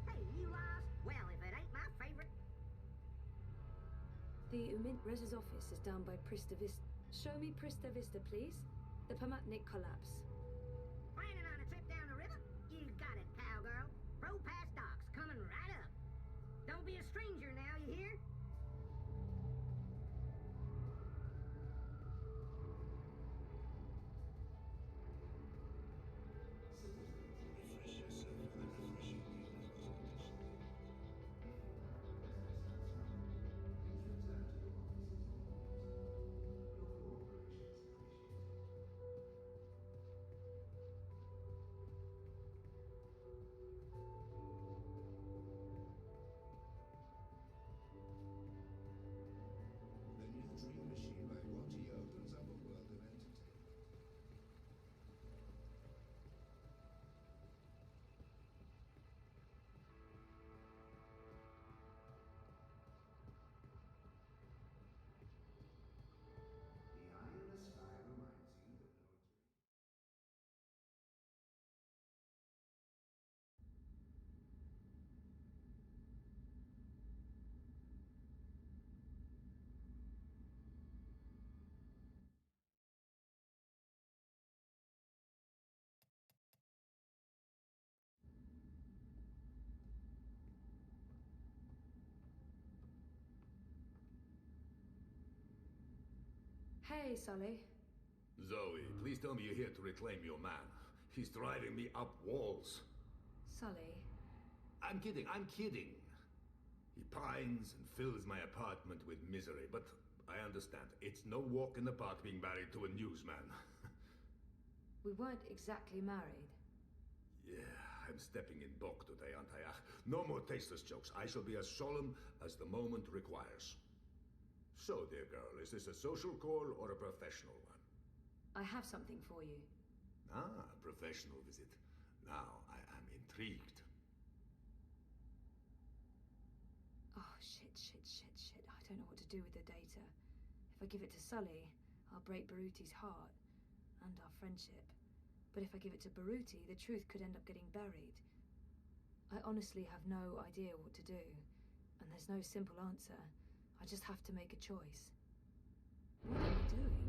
Hey, you lost? Well, if it ain't my favorite. The Umint Res's office is down by Prista Vista. Show me Prista Vista, please. The Pamatnik collapse. Planning on a trip down the river? You got it, cowgirl. Pro Pass docks coming right up. Don't be a stranger now, you hear? Refresh yourself with a refreshing meal of contemplation. The new Dream Machine by Watty opens up a world of entertainment. The eye in the sky reminds you that no dream. Hey, Sully. Zoe, please tell me you're here to reclaim your man. He's driving me up walls. Sully. I'm kidding, I'm kidding. He pines and fills my apartment with misery, but I understand. It's no walk in the park being married to a newsman. We weren't exactly married. Yeah, I'm stepping in bulk today, aren't I? No more tasteless jokes. I shall be as solemn as the moment requires. So, dear girl, is this a social call or a professional one? I have something for you. Ah, a professional visit. Now, I am intrigued. Oh, shit. I don't know what to do with the data. If I give it to Sully, I'll break Baruti's heart. And our friendship. But if I give it to Baruti, the truth could end up getting buried. I honestly have no idea what to do. And there's no simple answer. I just have to make a choice. What am I doing?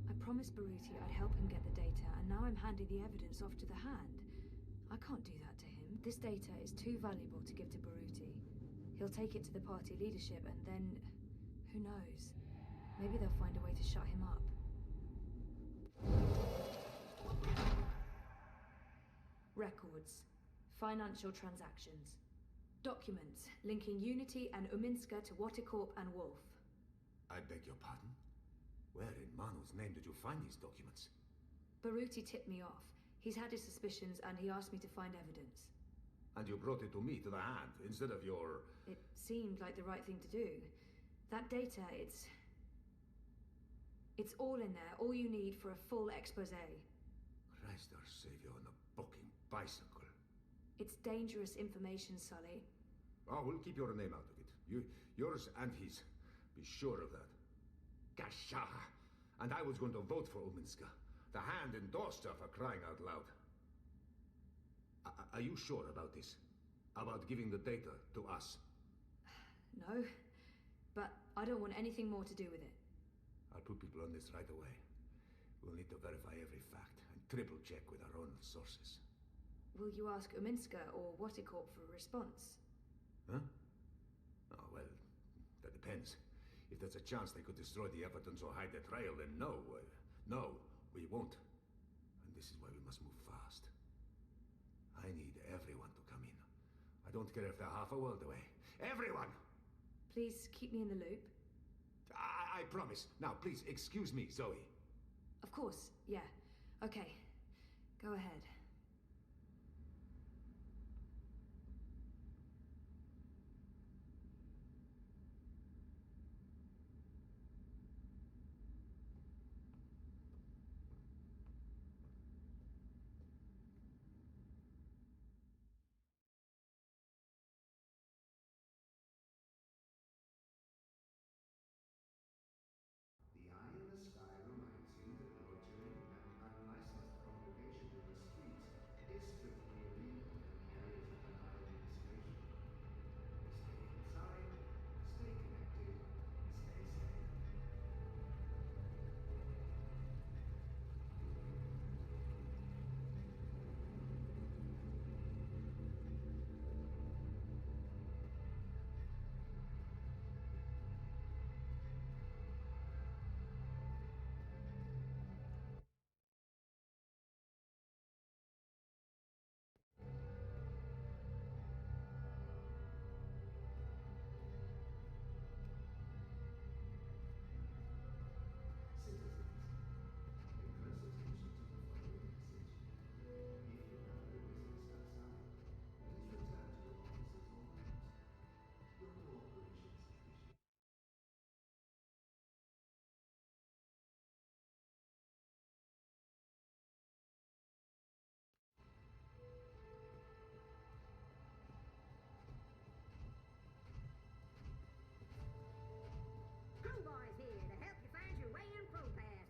I promised Baruti I'd help him get the data, and now I'm handing the evidence off to the Hand. I can't do that to him. This data is too valuable to give to Baruti. He'll take it to the party leadership, and then... who knows? Maybe they'll find a way to shut him up. Records. Financial transactions. Documents linking Unity and Uminska to Watercorp and Wolf. I beg your pardon? Where in Manu's name did you find these documents? Baruti tipped me off. He's had his suspicions and he asked me to find evidence. And you brought it to me, to the Hand, instead of your... It seemed like the right thing to do. That data, it's all in there, all you need for a full exposé. Christ our Savior on a bucking bicycle. It's dangerous information, Sully. Oh, we'll keep your name out of it. Yours and his. Be sure of that. Gasha! And I was going to vote for Uminska. The Hand endorsed her, for crying out loud. Are you sure about this? About giving the data to us? No, but I don't want anything more to do with it. I'll put people on this right away. We'll need to verify every fact and triple check with our own sources. Will you ask Uminska or Watercorp for a response? Huh? Oh, well, that depends. If there's a chance they could destroy the evidence or hide the trail, then no. No, we won't. And this is why we must move fast. I need everyone to come in. I don't care if they're half a world away. Everyone! Please keep me in the loop. I promise. Now, please, excuse me, Zoe. Of course, yeah. Okay, go ahead. The eye in the sky reminds you that loitering and unlicensed congregation in the streets is strictly illegal in the areas of the high administration. Stay inside, stay connected, stay safe. Citizens, pay close attention to the following message. If you have no business outside, please return to your offices or homes. Your cooperation is appreciated. Crowbar's here to help you find your way in ProPass.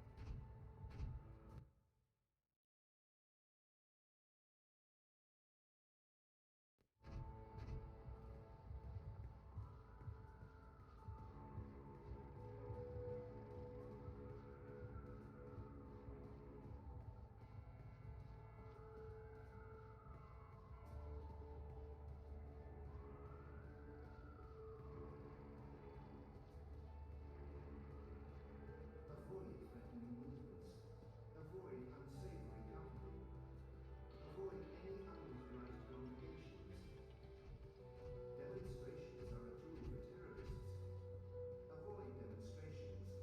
Avoid threatening movements. Avoid unsavory company. Avoid any unauthorized congregations. Demonstrations are a tool for terrorists. Avoid demonstrations.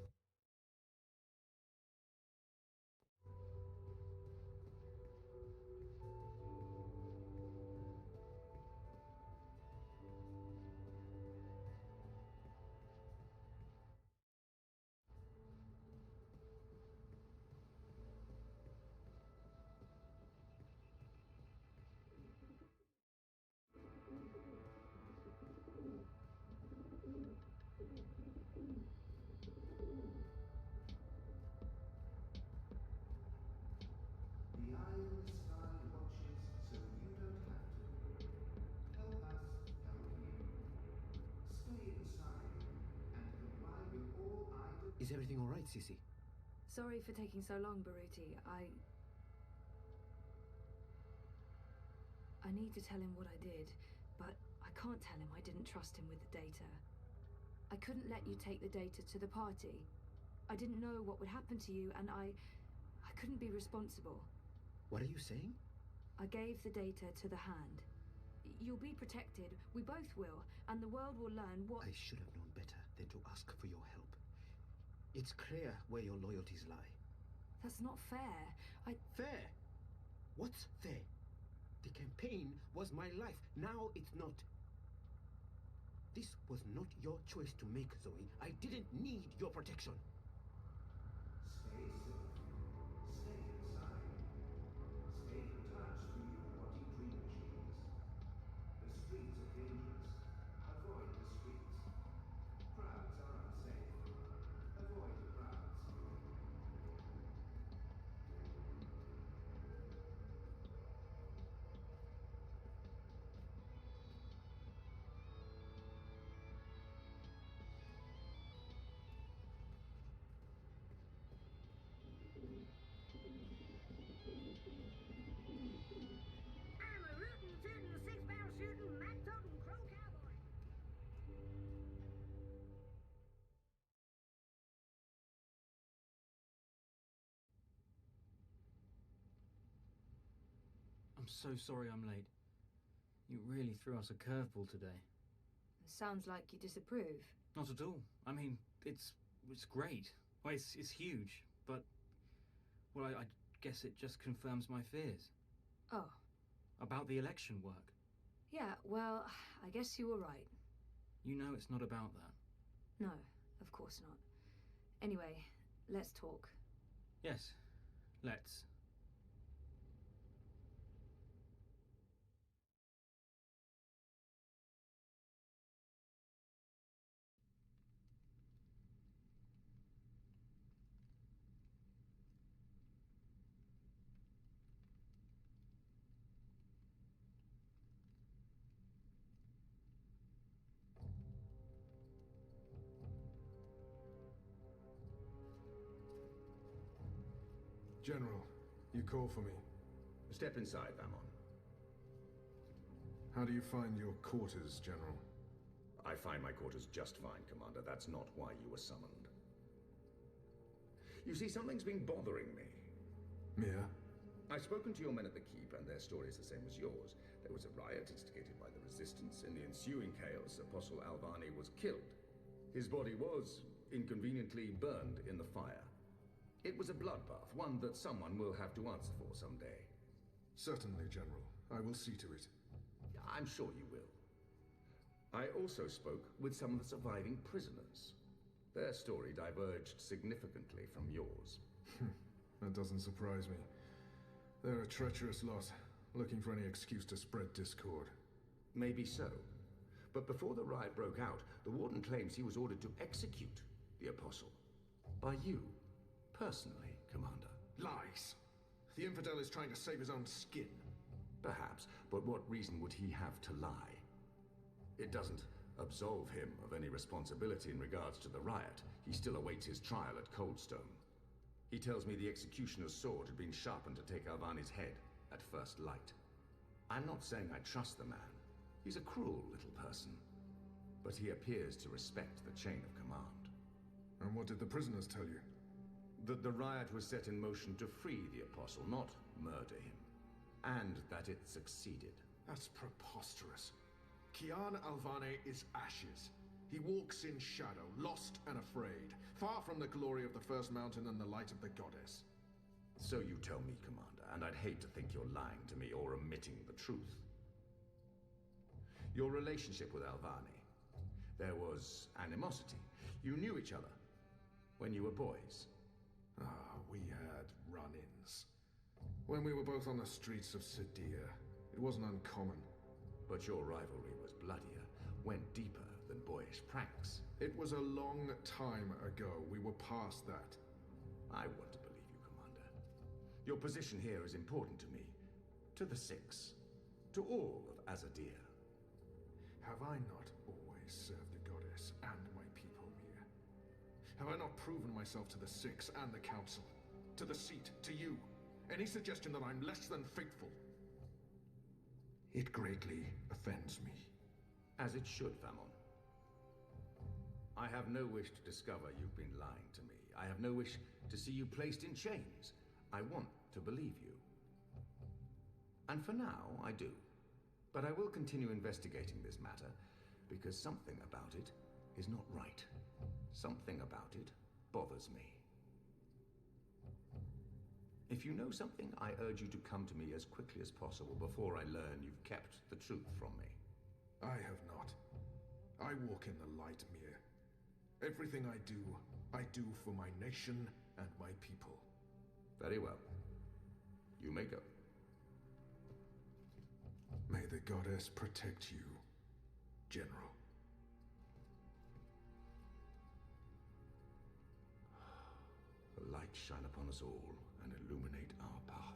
The eye in the sky watches so you don't have to. Help us help you. Stay inside and comply with all Is everything all right, Sissy? Sorry for taking so long, Baruti. I need to tell him what I did, but I can't tell him I didn't trust him with the data. I couldn't let you take the data to the party. I didn't know what would happen to you, and I couldn't be responsible. What are you saying? I gave the data to the Hand. You'll be protected, we both will, and the world will learn what— I should have known better than to ask for your help. It's clear where your loyalties lie. That's not fair. Fair? What's fair? The campaign was my life. Now it's not. This was not your choice to make, Zoe. I didn't need your protection. Stay safe. Stay inside. Stay in touch through your Wati dream machines. The streets are dangerous. Avoid the streets. Crowds are unsafe. Avoid the crowds. so sorry I'm late. You really threw us a curveball today. Sounds like you disapprove. Not at all. I mean, it's great. Well, it's huge, but... Well, I guess it just confirms my fears. Oh. About the election work. Yeah, well, I guess you were right. You know it's not about that. No, of course not. Anyway, let's talk. Yes, let's. General, you call for me. Step inside, Vamon. How do you find your quarters, General? I find my quarters just fine, Commander. That's not why you were summoned. You see, something's been bothering me. Mia? I've spoken to your men at the Keep, and their story is the same as yours. There was a riot instigated by the Resistance. In the ensuing chaos, Apostle Alvani was killed. His body was inconveniently burned in the fire. It was a bloodbath, one that someone will have to answer for someday. Certainly, General. I will see to it. I'm sure you will. I also spoke with some of the surviving prisoners. Their story diverged significantly from yours. That doesn't surprise me. They're a treacherous lot, looking for any excuse to spread discord. Maybe so. But before the riot broke out, the Warden claims he was ordered to execute the Apostle. By you. Personally, Commander. Lies! The infidel is trying to save his own skin. Perhaps, but what reason would he have to lie? It doesn't absolve him of any responsibility in regards to the riot. He still awaits his trial at Coldstone. He tells me the executioner's sword had been sharpened to take Alvani's head at first light. I'm not saying I trust the man. He's a cruel little person. But he appears to respect the chain of command. And what did the prisoners tell you? That the riot was set in motion to free the Apostle, not murder him. And that it succeeded. That's preposterous. Kian Alvane is ashes. He walks in shadow, lost and afraid, far from the glory of the First Mountain and the light of the Goddess. So you tell me, Commander, and I'd hate to think you're lying to me or omitting the truth. Your relationship with Alvane. There was animosity. You knew each other when you were boys. We had run-ins. When we were both on the streets of Sidia, it wasn't uncommon. But your rivalry was bloodier, went deeper than boyish pranks. It was a long time ago. We were past that. I want to believe you, Commander. Your position here is important to me. To the Six. To all of Azadir. Have I not always served the Goddess and my people, Mia? Have I not proven myself to the Six and the Council? To the Seat, to you? Any suggestion that I'm less than faithful? It greatly offends me. As it should, Famon. I have no wish to discover you've been lying to me. I have no wish to see you placed in chains. I want to believe you. And for now, I do. But I will continue investigating this matter, because something about it is not right. Something about it bothers me. If you know something, I urge you to come to me as quickly as possible before I learn you've kept the truth from me. I have not. I walk in the light, Mir. Everything I do for my nation and my people. Very well. You may go. May the Goddess protect you, General. The light shine upon us all and illuminate our path.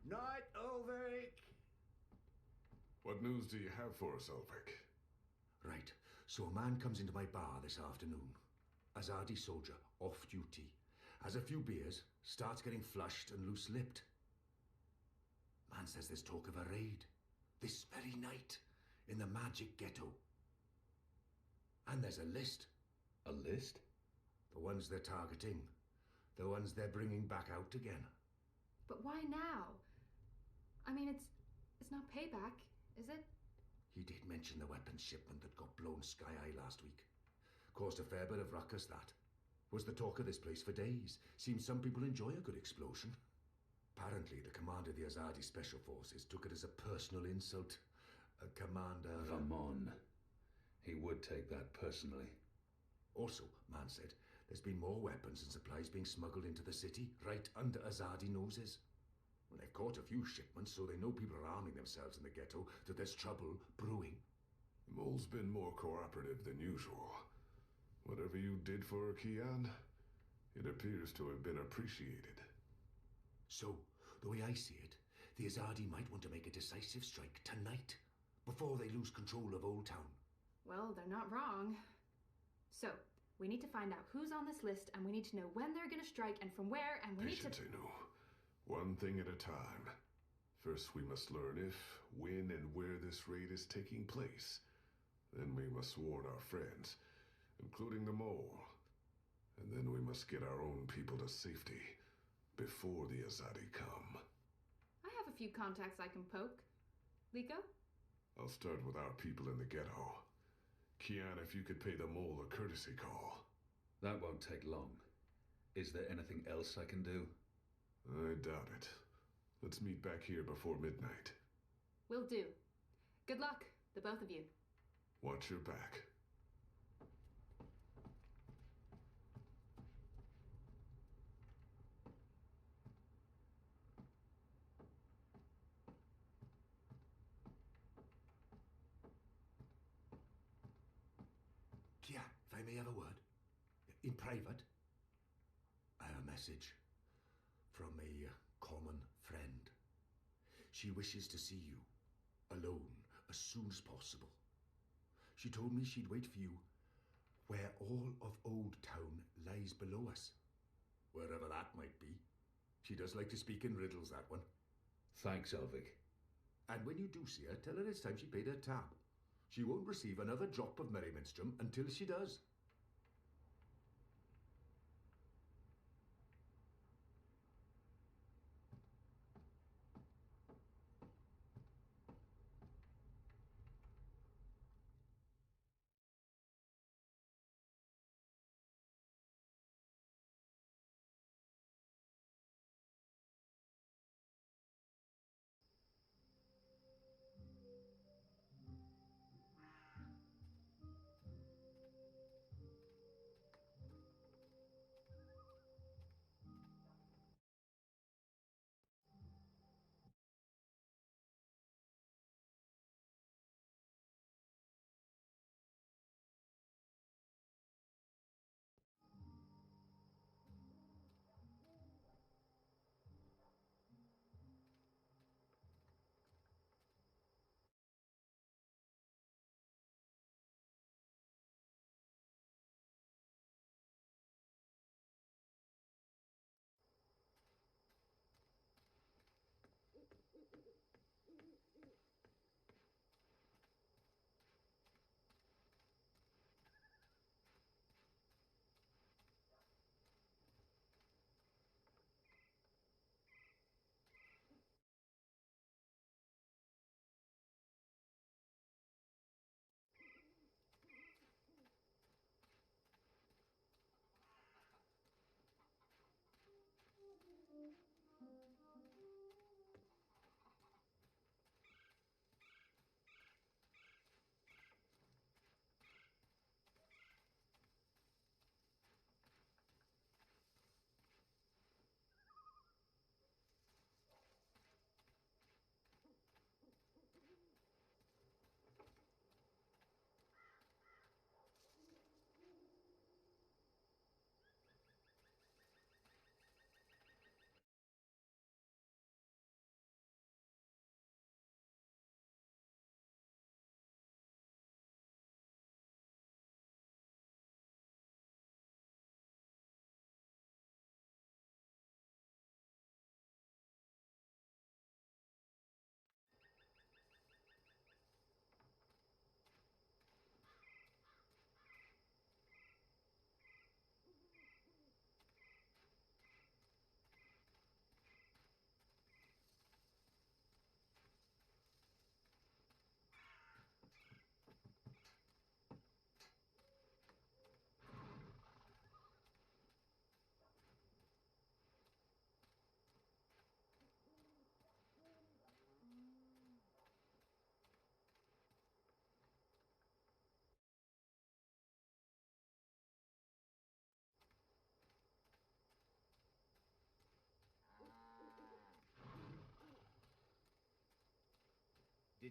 Night, Ulrich! What news do you have for us, Ulrich? Right. So a man comes into my bar this afternoon. Azadi soldier, off duty. Has a few beers, starts getting flushed and loose-lipped. Man says there's talk of a raid. This very night. in the magic ghetto. And there's a list. A list? The ones they're targeting. The ones they're bringing back out again. But why now? I mean, it's not payback, is it? He did mention the weapons shipment that got blown sky high last week. Caused a fair bit of ruckus, that. Was the talk of this place for days. Seems some people enjoy a good explosion. Apparently, the commander of the Azadi Special Forces took it as a personal insult. A commander... Vamon. He would take that personally. Also, man said, there's been more weapons and supplies being smuggled into the city, right under Azadi noses. Well, they've caught a few shipments, so they know people are arming themselves in the ghetto, that there's trouble brewing. The mole's been more cooperative than usual. Whatever you did for Kian, it appears to have been appreciated. So, the way I see it, the Azadi might want to make a decisive strike tonight, before they lose control of Old Town. Well, they're not wrong. So, we need to find out who's on this list, and we need to know when they're gonna strike and from where, and we need to... Patience, Inu. One thing at a time. First we must learn if, when, and where this raid is taking place. Then we must warn our friends, including the mole. And then we must get our own people to safety before the Azadi come. I have a few contacts I can poke. Liko? I'll start with our people in the ghetto. Kian, if you could pay the mole a courtesy call. That won't take long. Is there anything else I can do? I doubt it. Let's meet back here before midnight. Will do. Good luck, the both of you. Watch your back. Kia, if I may have a word? In private? I have a message from a common friend. She wishes to see you, alone, as soon as possible. She told me she'd wait for you where all of Old Town lies below us. Wherever that might be. She does like to speak in riddles, that one. Thanks, Elvig. And when you do see her, tell her it's time she paid her tab. She won't receive another drop of Merry Minstrom until she does.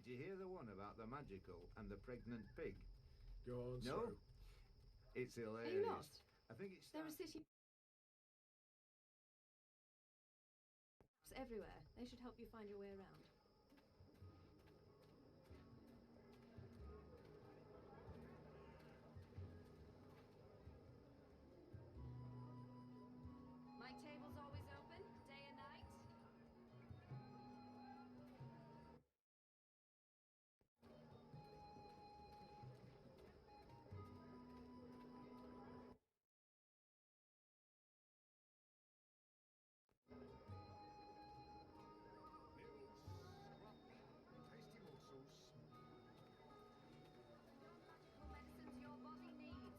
Did you hear the one about the magical and the pregnant pig? Go on, No? Sue. It's hilarious. Are you lost? I think it's There are city everywhere. They should help you find your way around. My table's always open, day and night. Medicines your body needs.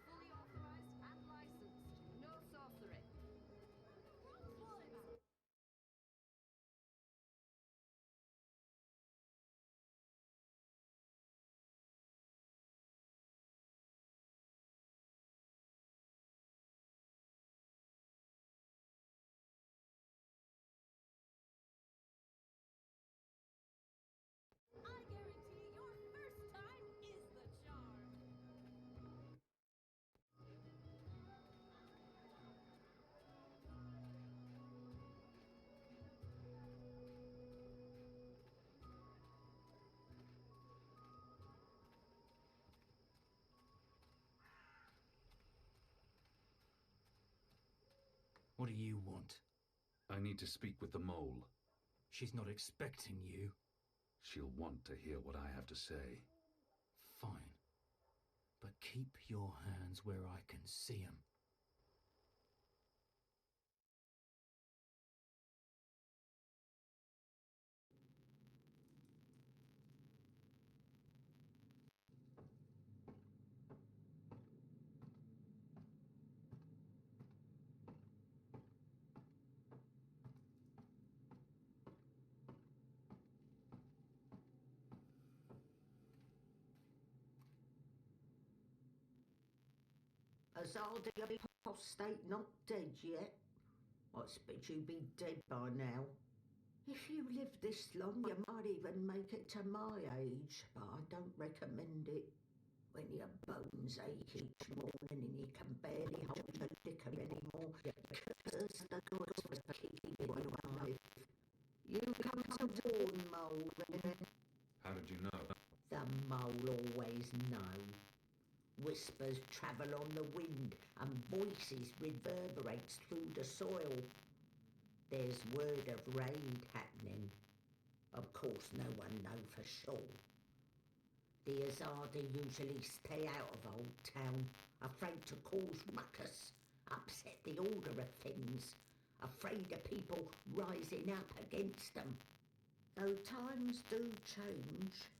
Fully authorized and licensed. No sorcery. I guarantee your first time is the charm. What do you want? I need to speak with the mole. She's not expecting you. She'll want to hear what I have to say. Fine. But keep your hands where I can see 'em. Azalea apostate not dead yet? I expect you'd be dead by now. If you live this long, you might even make it to my age, but I don't recommend it. When your bones ache each morning and you can barely hold your liquor anymore, you curse the gods for keeping you alive. You come to warn, Mole, then. How did you know? The Mole always know. Whispers travel on the wind and voices reverberates through the soil. There's word of raid happening. Of course, no one know for sure. The Azadi usually stay out of Old Town, afraid to cause ruckus, upset the order of things, afraid of people rising up against them. Though times do change,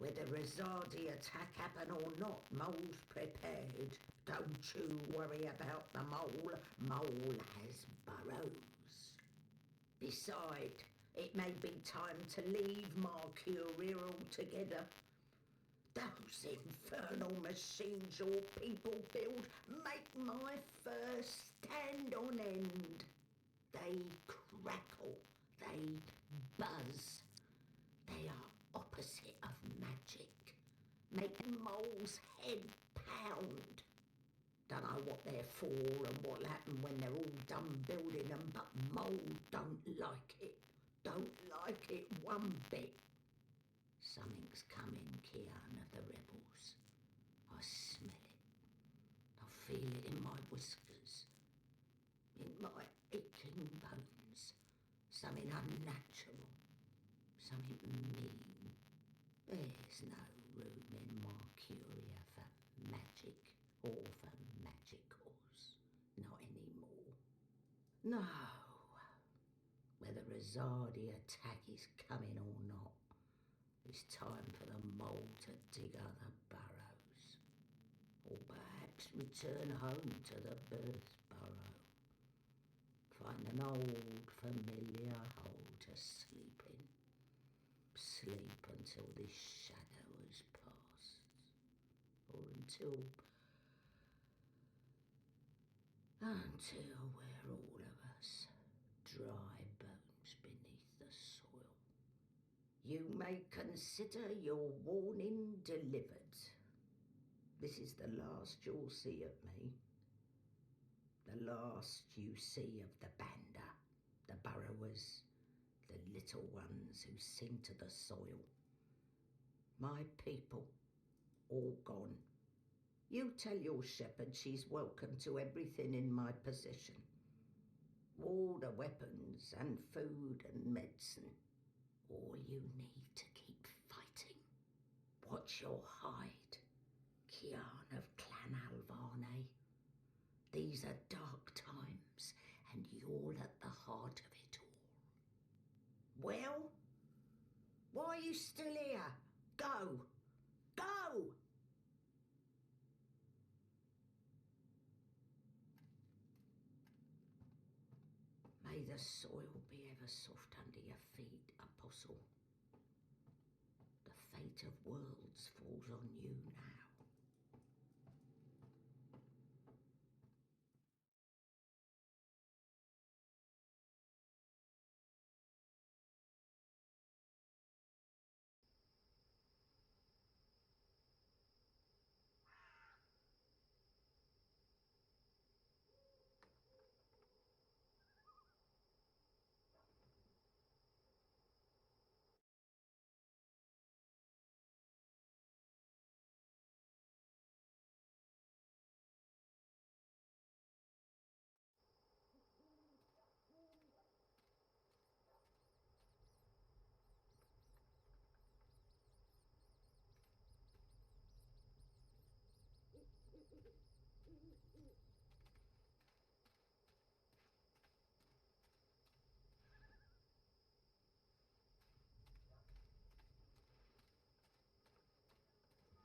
whether Azadi attack happen or not, Mole's prepared. Don't you worry about the Mole. Mole has burrows. Besides, it may be time to leave Mercuria altogether. Those infernal machines your people build make my fur stand on end. They crackle, they buzz. They are opposite of magic, making Mole's head pound. Don't know what they're for and what'll happen when they're all done building them, but Mole don't like it. Don't like it one bit. Something's coming, Kian of the rebels. I smell it. I feel it in my whiskers, in my aching bones. Something unnatural, something mean. There's no room in Mercuria for magic or for magicals. Not anymore. No. Whether Azadi attack is coming or not, it's time for the Mole to dig other burrows. Or perhaps return home to the birth burrow. Find an old familiar hole to sleep in. Sleep until this shadow has passed. Or until we're all of us dry bones beneath the soil. You may consider your warning delivered. This is the last you'll see of me. The last you see of the Banda, the burrowers, the little ones who sing to the soil. My people, all gone. You tell your shepherd she's welcome to everything in my possession. All the weapons and food and medicine. All you need to keep fighting. Watch your hide, Kian of Clan Alvarne. These are dark times, and you're at the heart of it all. Well? Why are you still here? Go! Go! May the soil be ever soft under your feet, Apostle. The fate of worlds falls on you now.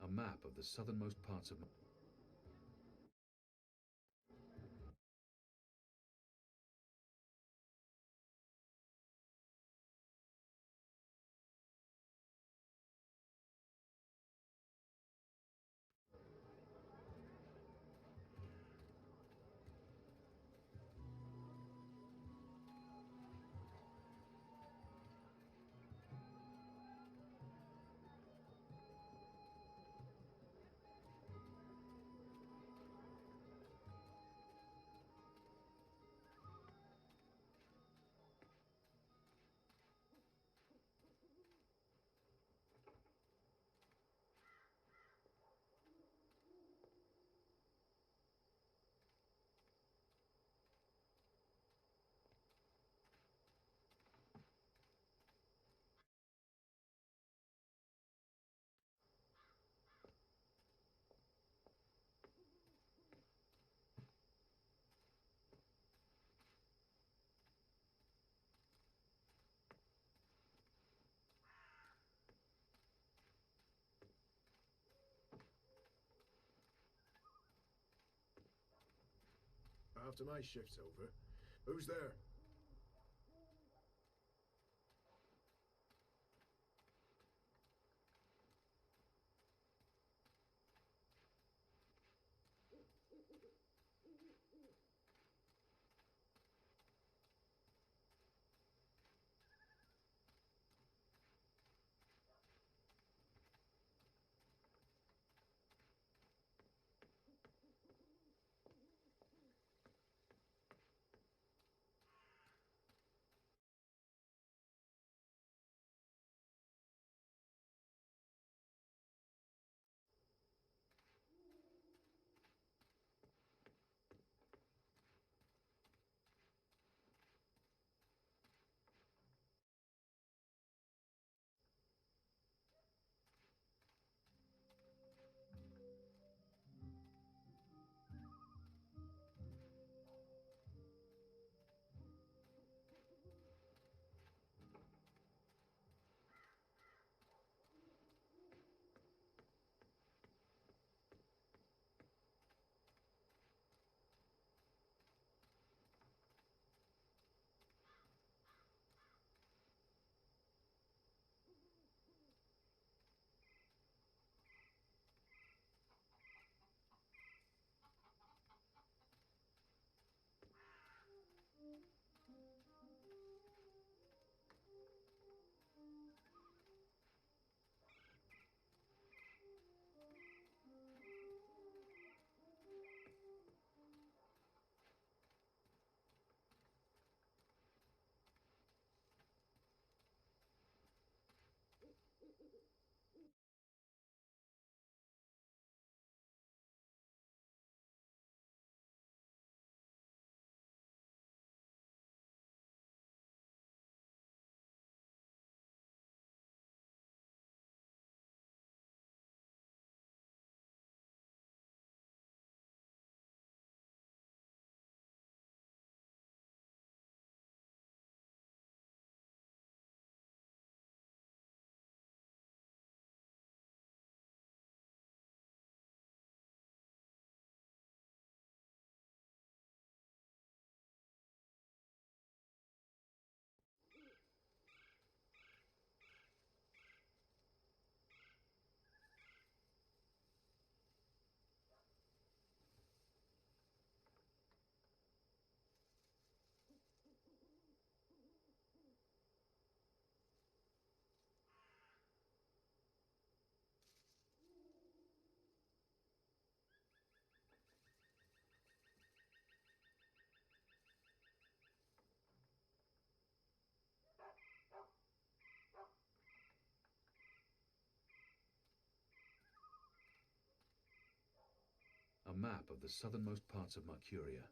A map of the southernmost parts of... After my shift's over, who's there? A map of the southernmost parts of Mercuria.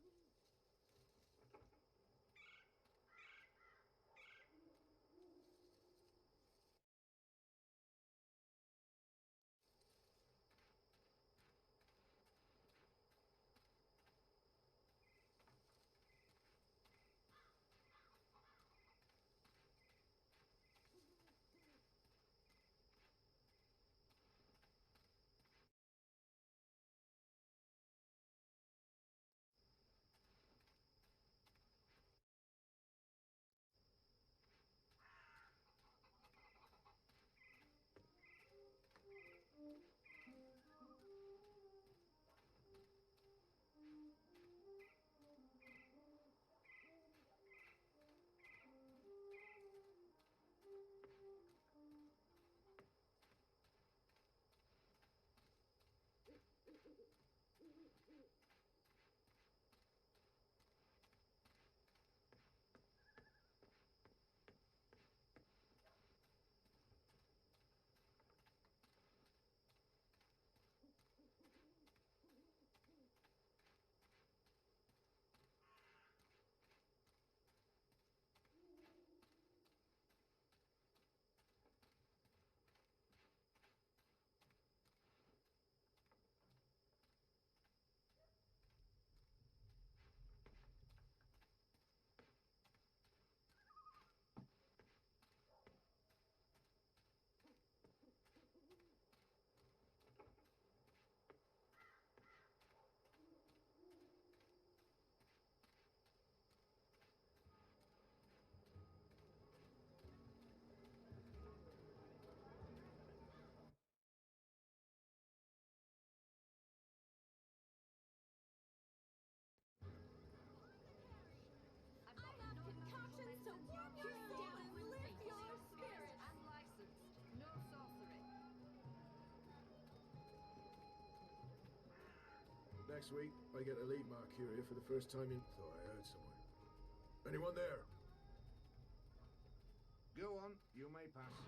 Next week, I get to leave Mercuria for the first time in... Thought I heard someone. Anyone there? Go on, you may pass.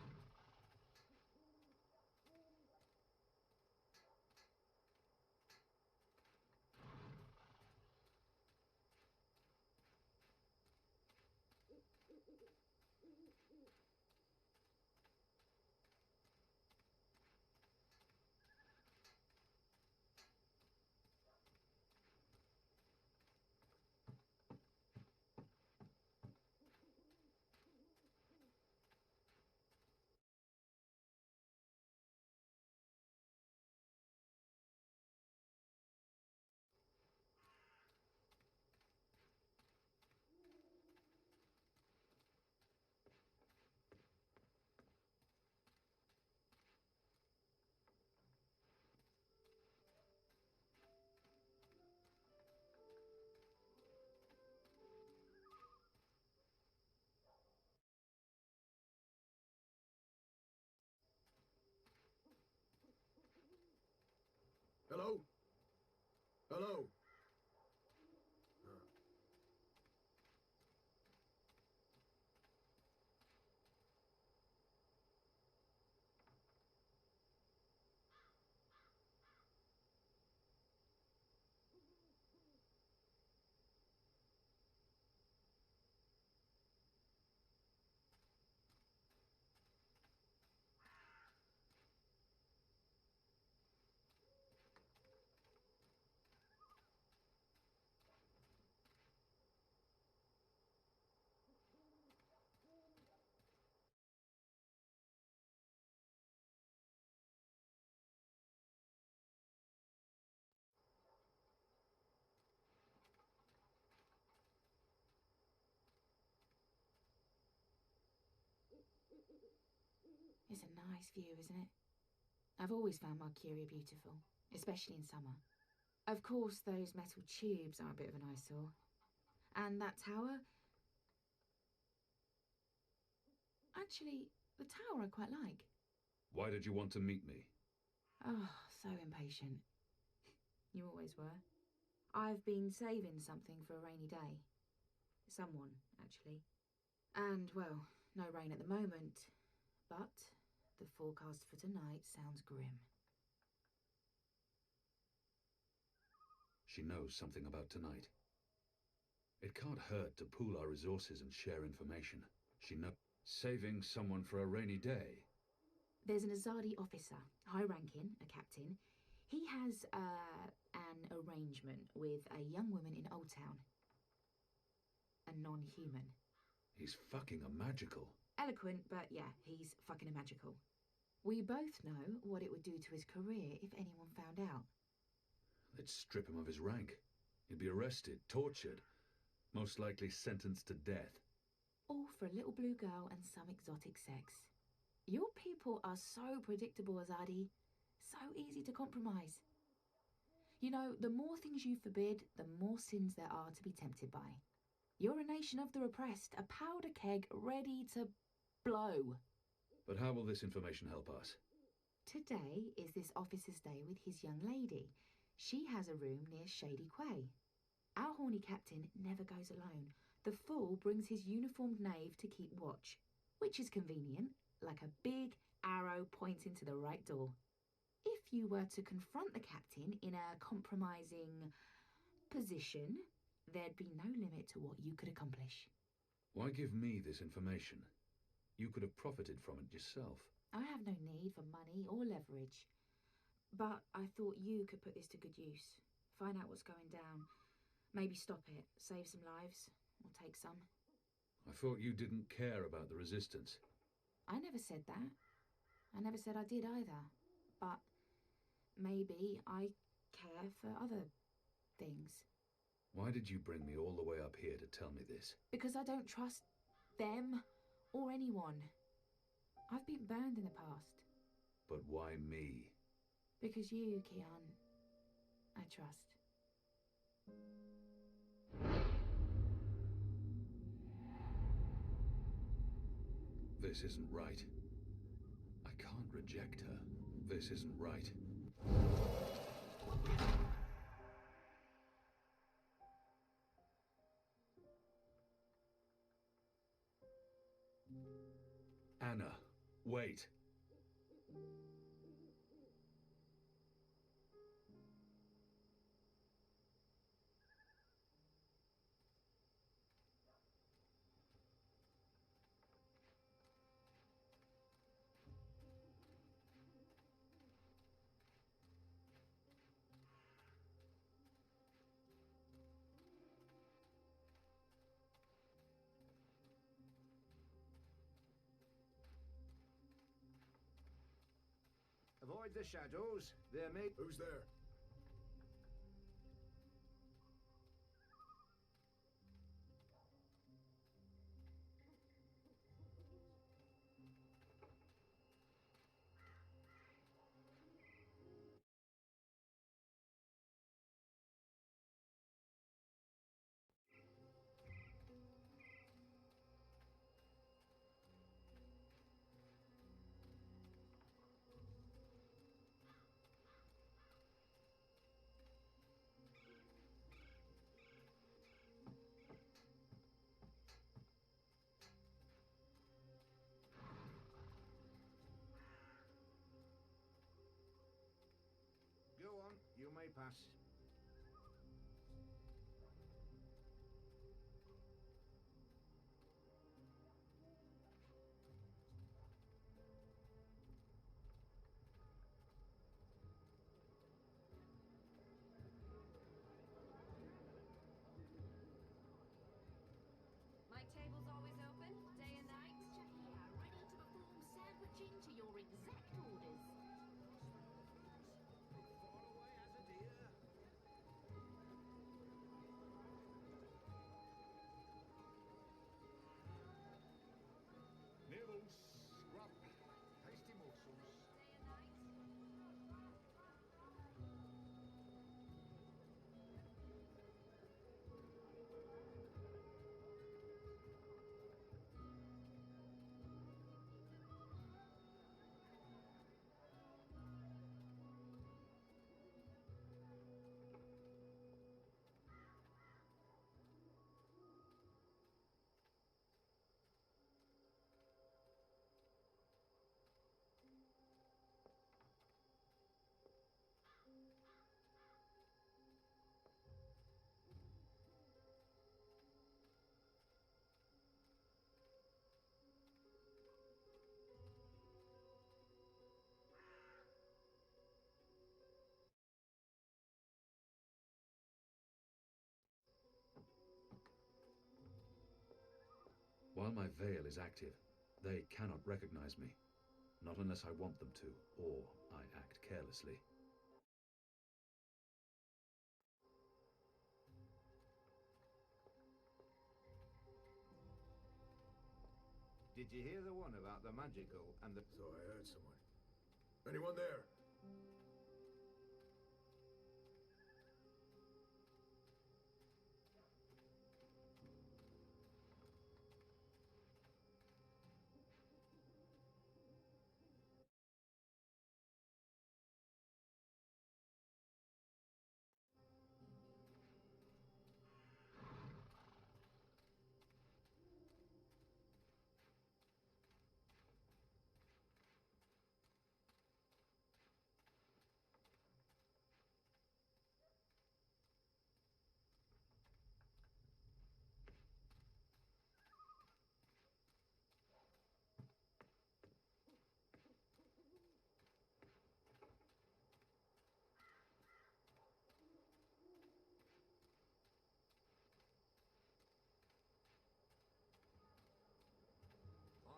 It's a nice view, isn't it? I've always found Marcuria beautiful, especially in summer. Of course, those metal tubes are a bit of an eyesore. And that tower... Actually, the tower I quite like. Why did you want to meet me? Oh, so impatient. You always were. I've been saving something for a rainy day. Someone, actually. And, well, no rain at the moment, but the forecast for tonight sounds grim. She knows something about tonight. It can't hurt to pool our resources and share information. She knows. Saving someone for a rainy day. There's an Azadi officer, high-ranking, a captain. He has an arrangement with a young woman in Old Town. A non-human. He's fucking a magical. Eloquent, but yeah, he's fucking a magical. We both know what it would do to his career if anyone found out. They'd strip him of his rank. He'd be arrested, tortured, most likely sentenced to death. All for a little blue girl and some exotic sex. Your people are so predictable, Azadi. So easy to compromise. You know, the more things you forbid, the more sins there are to be tempted by. You're a nation of the repressed, a powder keg ready to blow. But how will this information help us? Today is this officer's day with his young lady. She has a room near Shady Quay. Our horny captain never goes alone. The fool brings his uniformed knave to keep watch, which is convenient, like a big arrow pointing to the right door. If you were to confront the captain in a compromising position, there'd be no limit to what you could accomplish. Why give me this information? You could have profited from it yourself. I have no need for money or leverage. But I thought you could put this to good use. Find out what's going down. Maybe stop it, save some lives, or take some. I thought you didn't care about the resistance. I never said that. I never said I did either. But maybe I care for other things. Why did you bring me all the way up here to tell me this? Because I don't trust them or anyone. I've been burned in the past. But why me? Because you, Kian, I trust. This isn't right. I can't reject her. This isn't right. Anna, wait. Avoid the shadows. They're made... Who's there? Go on, you may pass. My table's always open, day and night. Jahia, ready to perform sandwiching to your exact orders. While my veil is active, they cannot recognize me. Not unless I want them to, or I act carelessly. Did you hear the one about the magical and the... So I heard someone. Anyone there?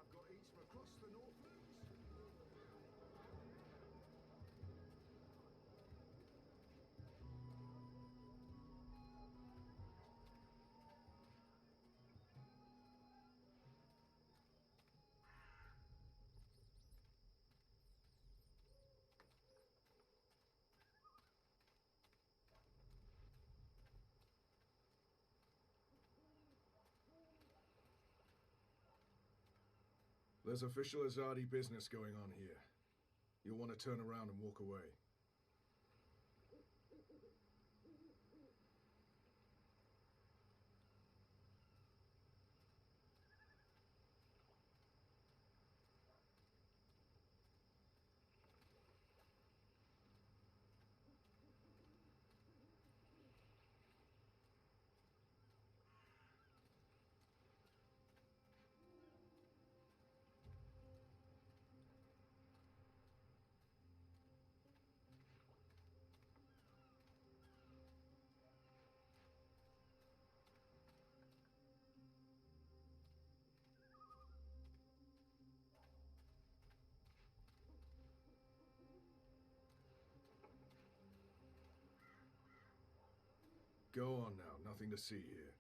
I've got eats from across the Northlands. There's official Azadi business going on here. You'll want to turn around and walk away. Go on now, nothing to see here.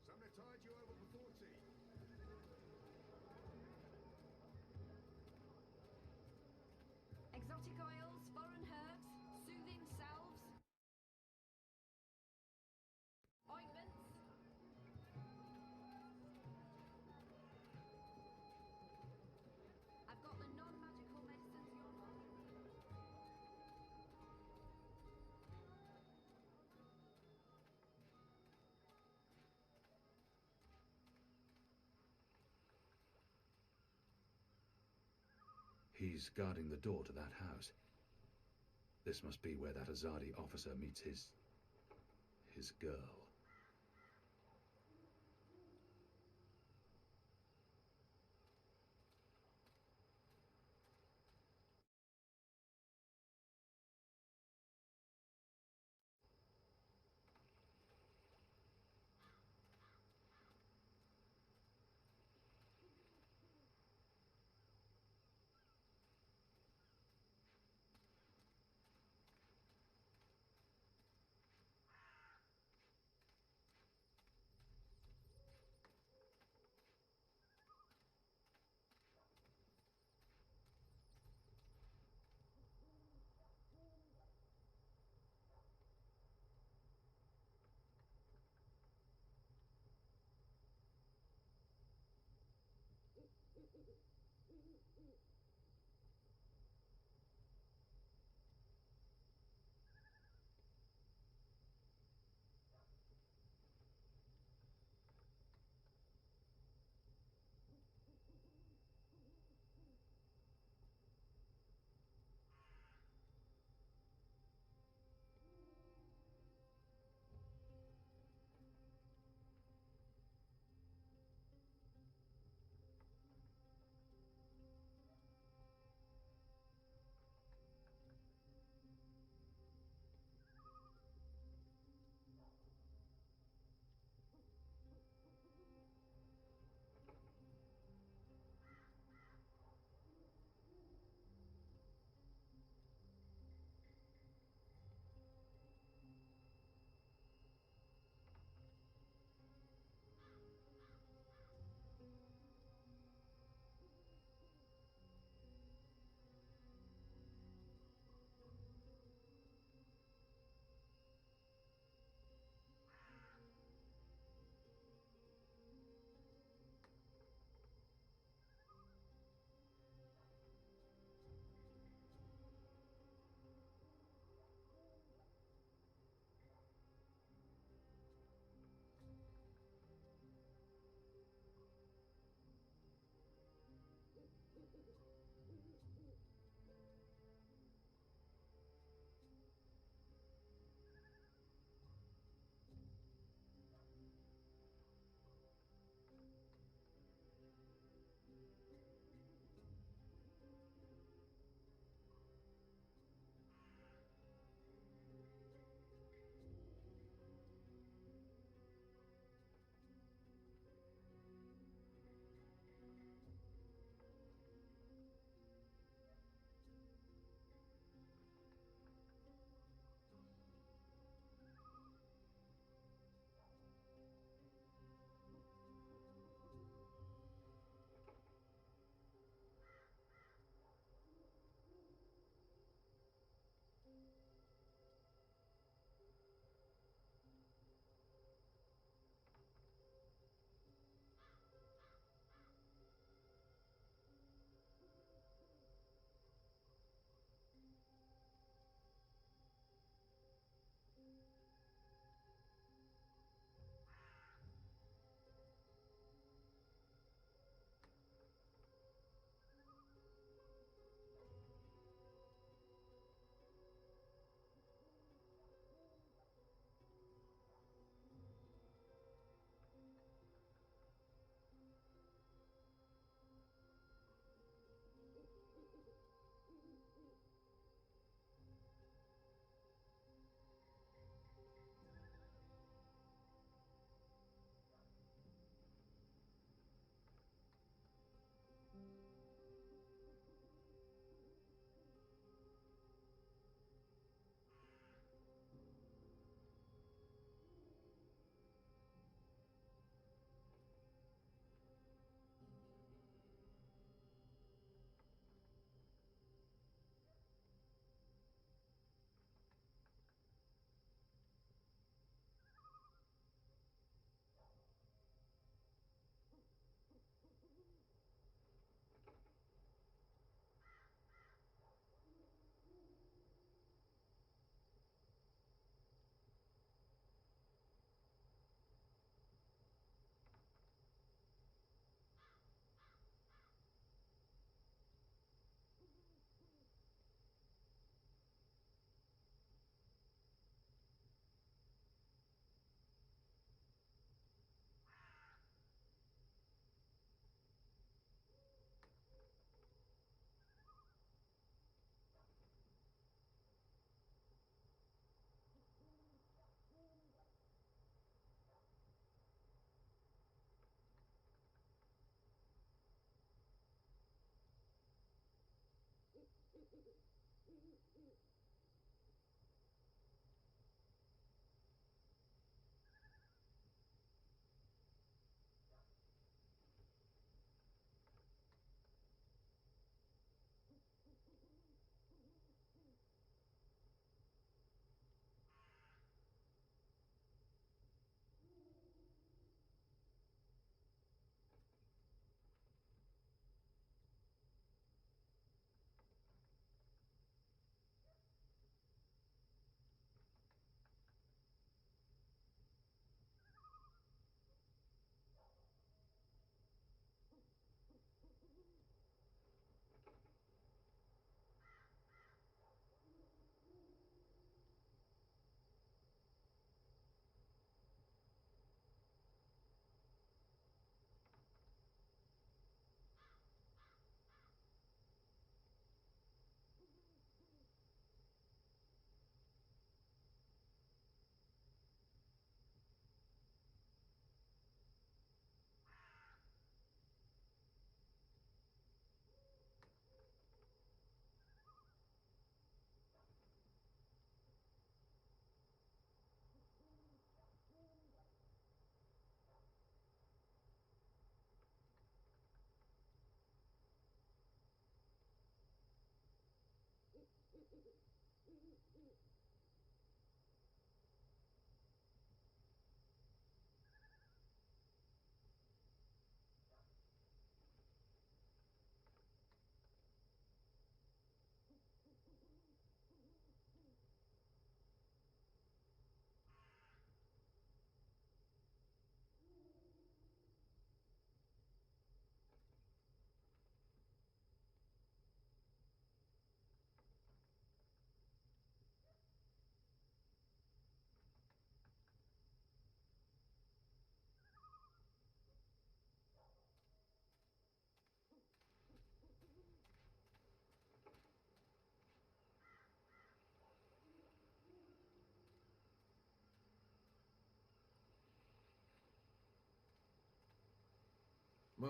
Somebody tied you over before tea. Exotic oils, foreign herbs, soothing salves, ointments. I've got the non-magical medicines you'll find. He's guarding the door to that house. This must be where that Azadi officer meets his girl.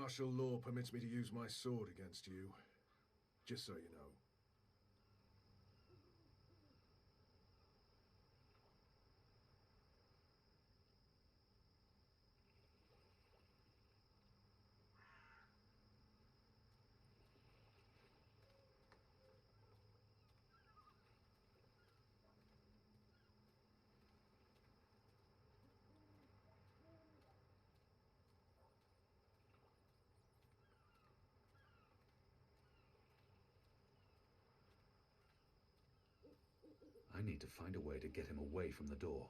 Martial law permits me to use my sword against you. Just so you know. I need to find a way to get him away from the door.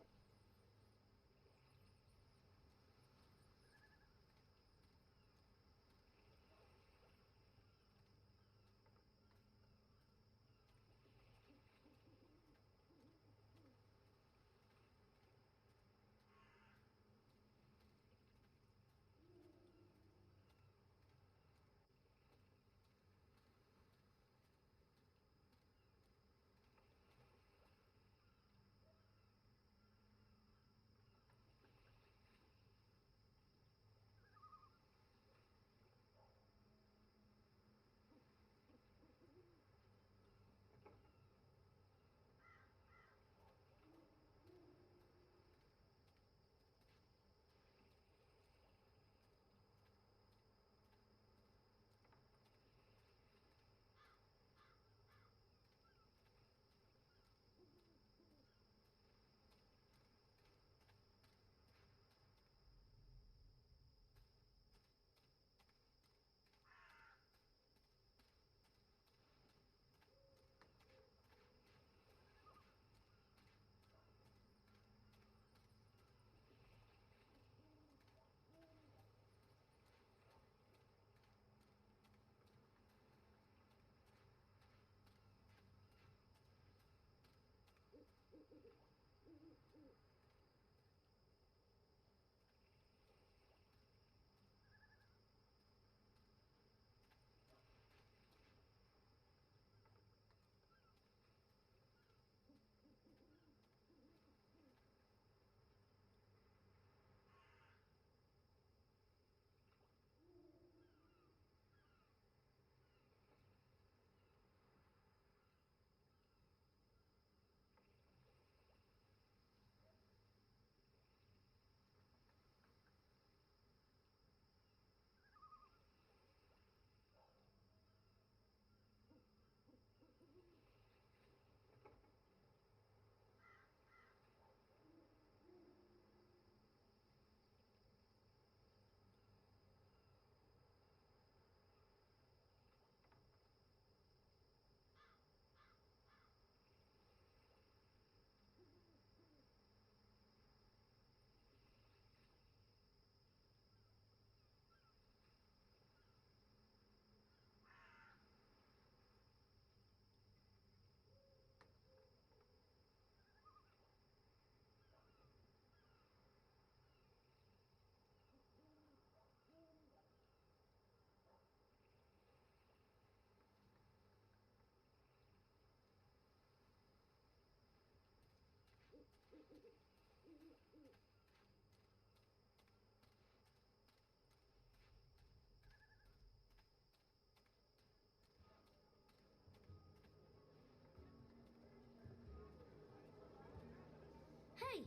Hey!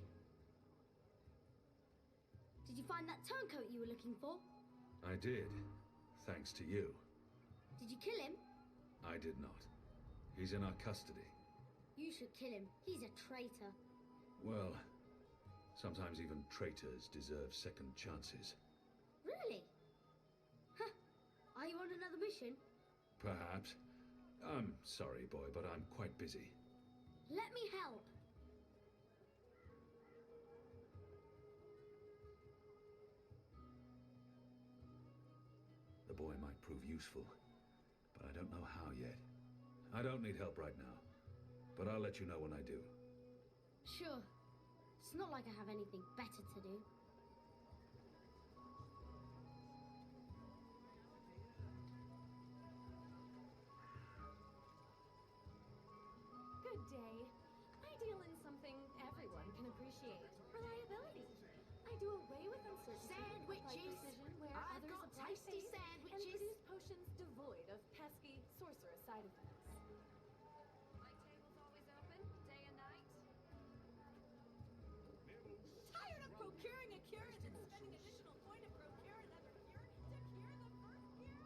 Did you find that turncoat you were looking for? I did, thanks to you. Did you kill him? I did not. He's in our custody. You should kill him. He's a traitor. Well, sometimes even traitors deserve second chances. Really? Huh. Are you on another mission? Perhaps. I'm sorry, boy, but I'm quite busy. Let me help. The boy might prove useful, but I don't know how yet. I don't need help right now, but I'll let you know when I do. Sure. It's not like I have anything better to do. Good day. I deal in something everyone can appreciate. Reliability. I do away with uncertainty. Sandwiches. Precision where I've others got apply tasty faith. produce potions devoid of pesky sorcerous side effects. My table's always open, day and night. Tired of procuring a cure and then spending additional point to procure another cure to cure the first cure?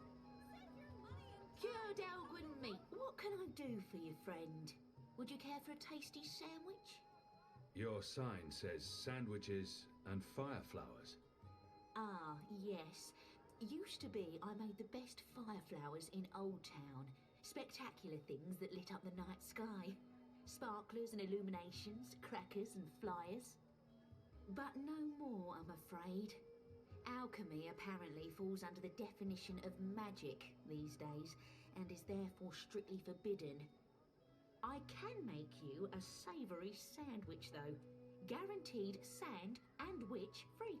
Save your money and Cured Elgin meat, what can I do for you, friend? Would you care for a tasty sandwich? Your sign says sandwiches and fireflowers. Ah, yes. Used to be I made the best fireflowers in Old Town. Spectacular things that lit up the night sky. Sparklers and illuminations, crackers and flyers. But no more, I'm afraid. Alchemy apparently falls under the definition of magic these days, and is therefore strictly forbidden. I can make you a savoury sandwich, though. Guaranteed sand and witch free.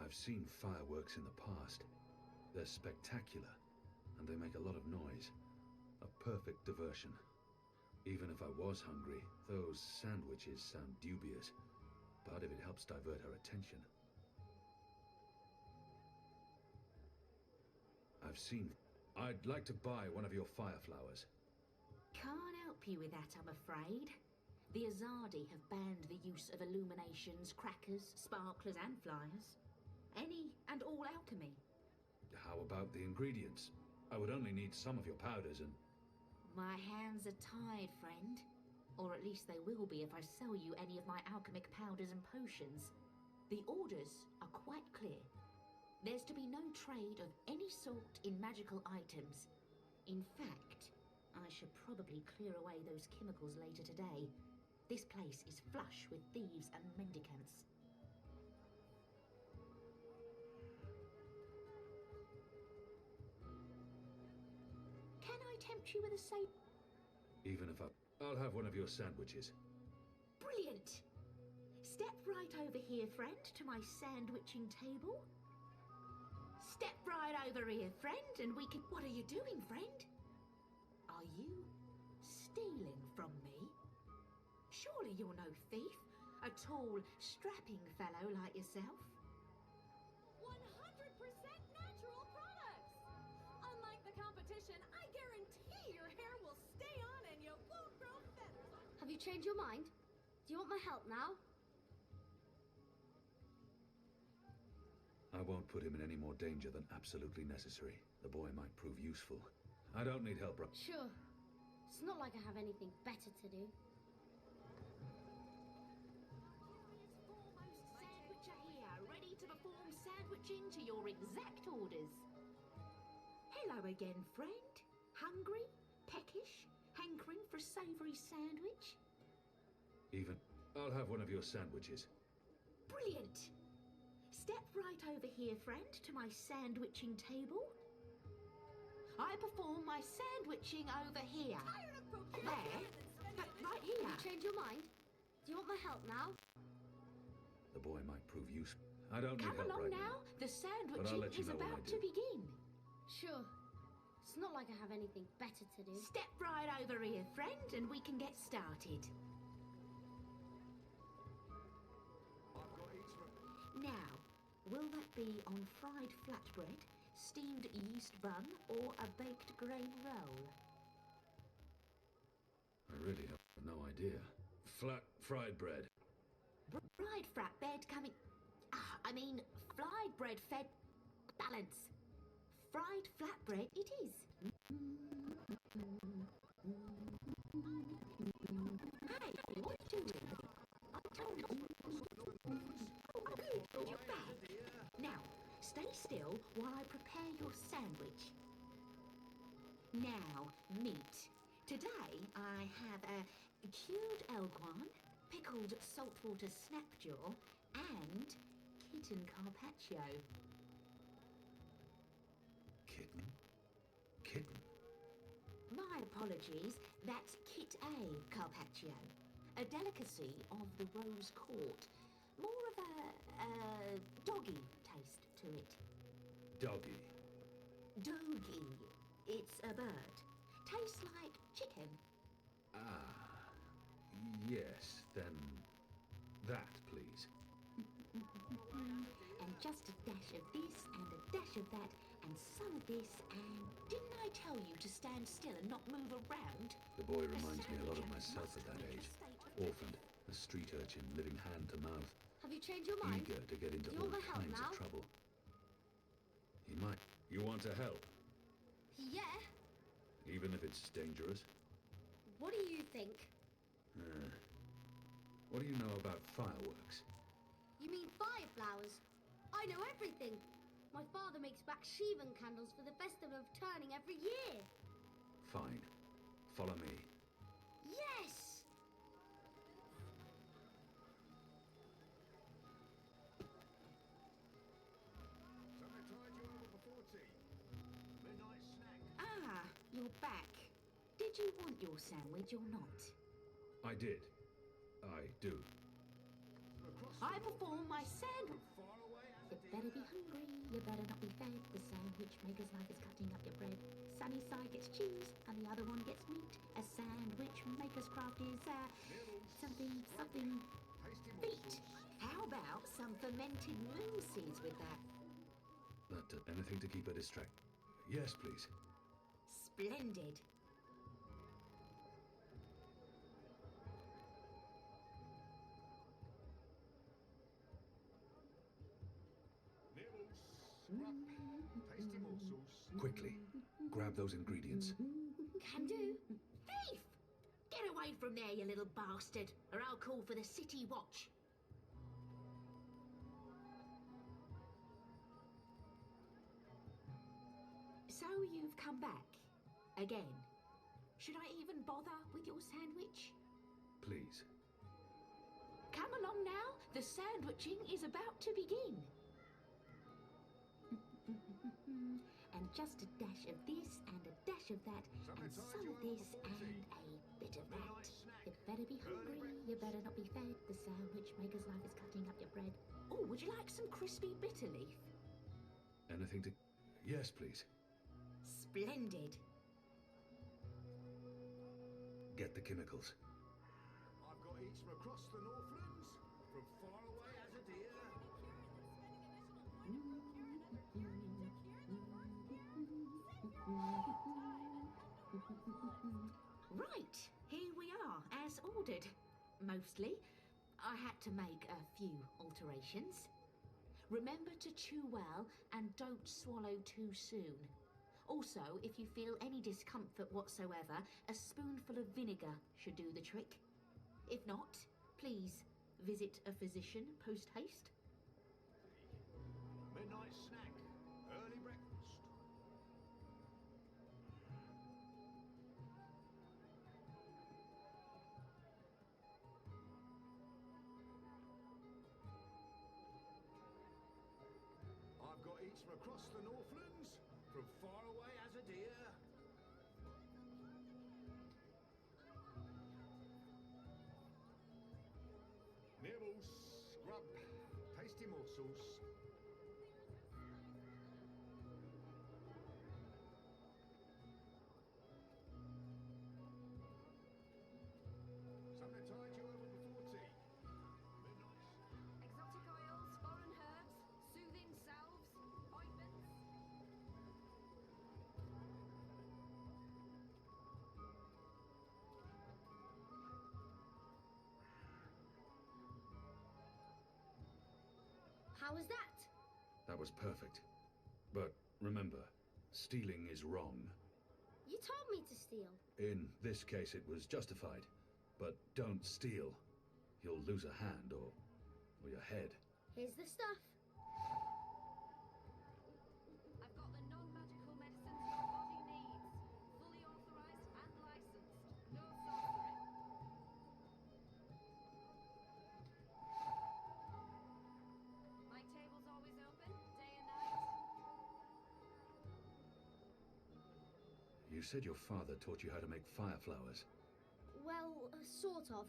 I've seen fireworks in the past. They're spectacular, and they make a lot of noise. A perfect diversion. Even if I was hungry, those sandwiches sound dubious. But if it helps divert her attention... I've seen... I'd like to buy one of your fireflowers. Can't help you with that, I'm afraid. The Azadi have banned the use of illuminations, crackers, sparklers and flyers. Any and all alchemy. How about the ingredients? I would only need some of your powders and... My hands are tied, friend. Or at least they will be if I sell you any of my alchemic powders and potions. The orders are quite clear. There's to be no trade of any sort in magical items. In fact, I should probably clear away those chemicals later today. This place is flush with thieves and mendicants. Can I tempt you with a say? Even if I'll have one of your sandwiches. Brilliant! Step right over here, friend, to my sandwiching table. Step right over here, friend, and we can... What are you doing, friend? Are you stealing from me? Surely you're no thief. A tall, strapping fellow like yourself. 100% natural products! Unlike the competition, I guarantee your hair will stay on and you won't grow feathers. Have you changed your mind? Do you want my help now? I won't put him in any more danger than absolutely necessary. The boy might prove useful. I don't need help, Sure. It's not like I have anything better to do. Sandwicher here, ready to perform sandwiching to your exact orders. Hello again, friend. Hungry? Peckish? Hankering for a savoury sandwich? Even... I'll have one of your sandwiches. Brilliant! Step right over here, friend, to my sandwiching table. I perform my sandwiching over here. There, but right here. Have you changed your mind? Do you want my help now? The boy might prove useful. I don't need Come help along right now. now. The But I'll sandwiching let you is know when about I to do. begin. Sure. It's not like I have anything better to do. Step right over here, friend, and we can get started. Now, will that be on fried flatbread, steamed yeast bun, or a baked grain roll? I really have no idea. Flat fried bread. Fried flatbread coming... fried bread fed... Balance. Fried flatbread it is. Hey, what are you doing? I told you. Oh, good, you're back. Now, stay still while I prepare your sandwich. Now, meat. Today I have a cured elguan, pickled saltwater snapjaw, and kitten carpaccio. Kitten? Kitten? My apologies, that's Kit A carpaccio, a delicacy of the Rose Court. More of a doggy taste to it. Doggy. Doggy. It's a bird. Tastes like chicken. Ah. Yes, then... that, please. And just a dash dash of this and a dash of that and some of this and... Didn't I tell you to stand still and not move around? The boy reminds me a lot of myself at that age. Orphaned, a street urchin living hand to mouth. Have you changed your mind? Eager to get into Do you all want my help kinds now? of trouble. He might. You want to help? Yeah. Even if it's dangerous? What do you think? What do you know about fireworks? You mean fireflowers? I know everything. My father makes Bakshivan candles for the festival of turning every year. Fine. Follow me. Yes! Ah, you're back. Did you want your sandwich or not? I did. I do. I perform my sandwich. You better be hungry, you better not be fed. The sandwich maker's life is cutting up your bread. Sunny side gets cheese, and the other one gets meat. A sandwich maker's craft is, something... feet. How about some fermented moon seeds with that? Anything to keep her distracted. Yes, please. Splendid. Quickly, grab those ingredients. Can do. Thief! Get away from there, you little bastard, or I'll call for the city watch. So you've come back. Again. Should I even bother with your sandwich? Please. Come along now. The sandwiching is about to begin. And just a dash of this and a dash of that and some of this and a bit of that. You better be hungry, you better not be fed. The sandwich maker's life is cutting up your bread. Oh, would you like some crispy bitter leaf? Anything to... Yes, please. Splendid. Get the chemicals. I've got eats from across the Northlands, from far away as a deer. Right, here we are, as ordered. Mostly. I had to make a few alterations. Remember to chew well and don't swallow too soon. Also, if you feel any discomfort whatsoever, a spoonful of vinegar should do the trick. If not, please visit a physician post-haste. Midnight snack, early breakfast. I've got eats from across the Northlands, from far away as a deer. Nibbles, scrub, tasty morsels. Something to tide you over before tea. Exotic oils, foreign herbs, soothing salves, ointments. How was that? That was perfect. But remember, stealing is wrong. You told me to steal. In this case, it was justified. But don't steal. You'll lose a hand or your head. Here's the stuff. I've got the non-magical medicines your body needs. Fully authorized and licensed. No sorcery. My table's always open, day and night. You said your father taught you how to make fireflowers. Well, sort of.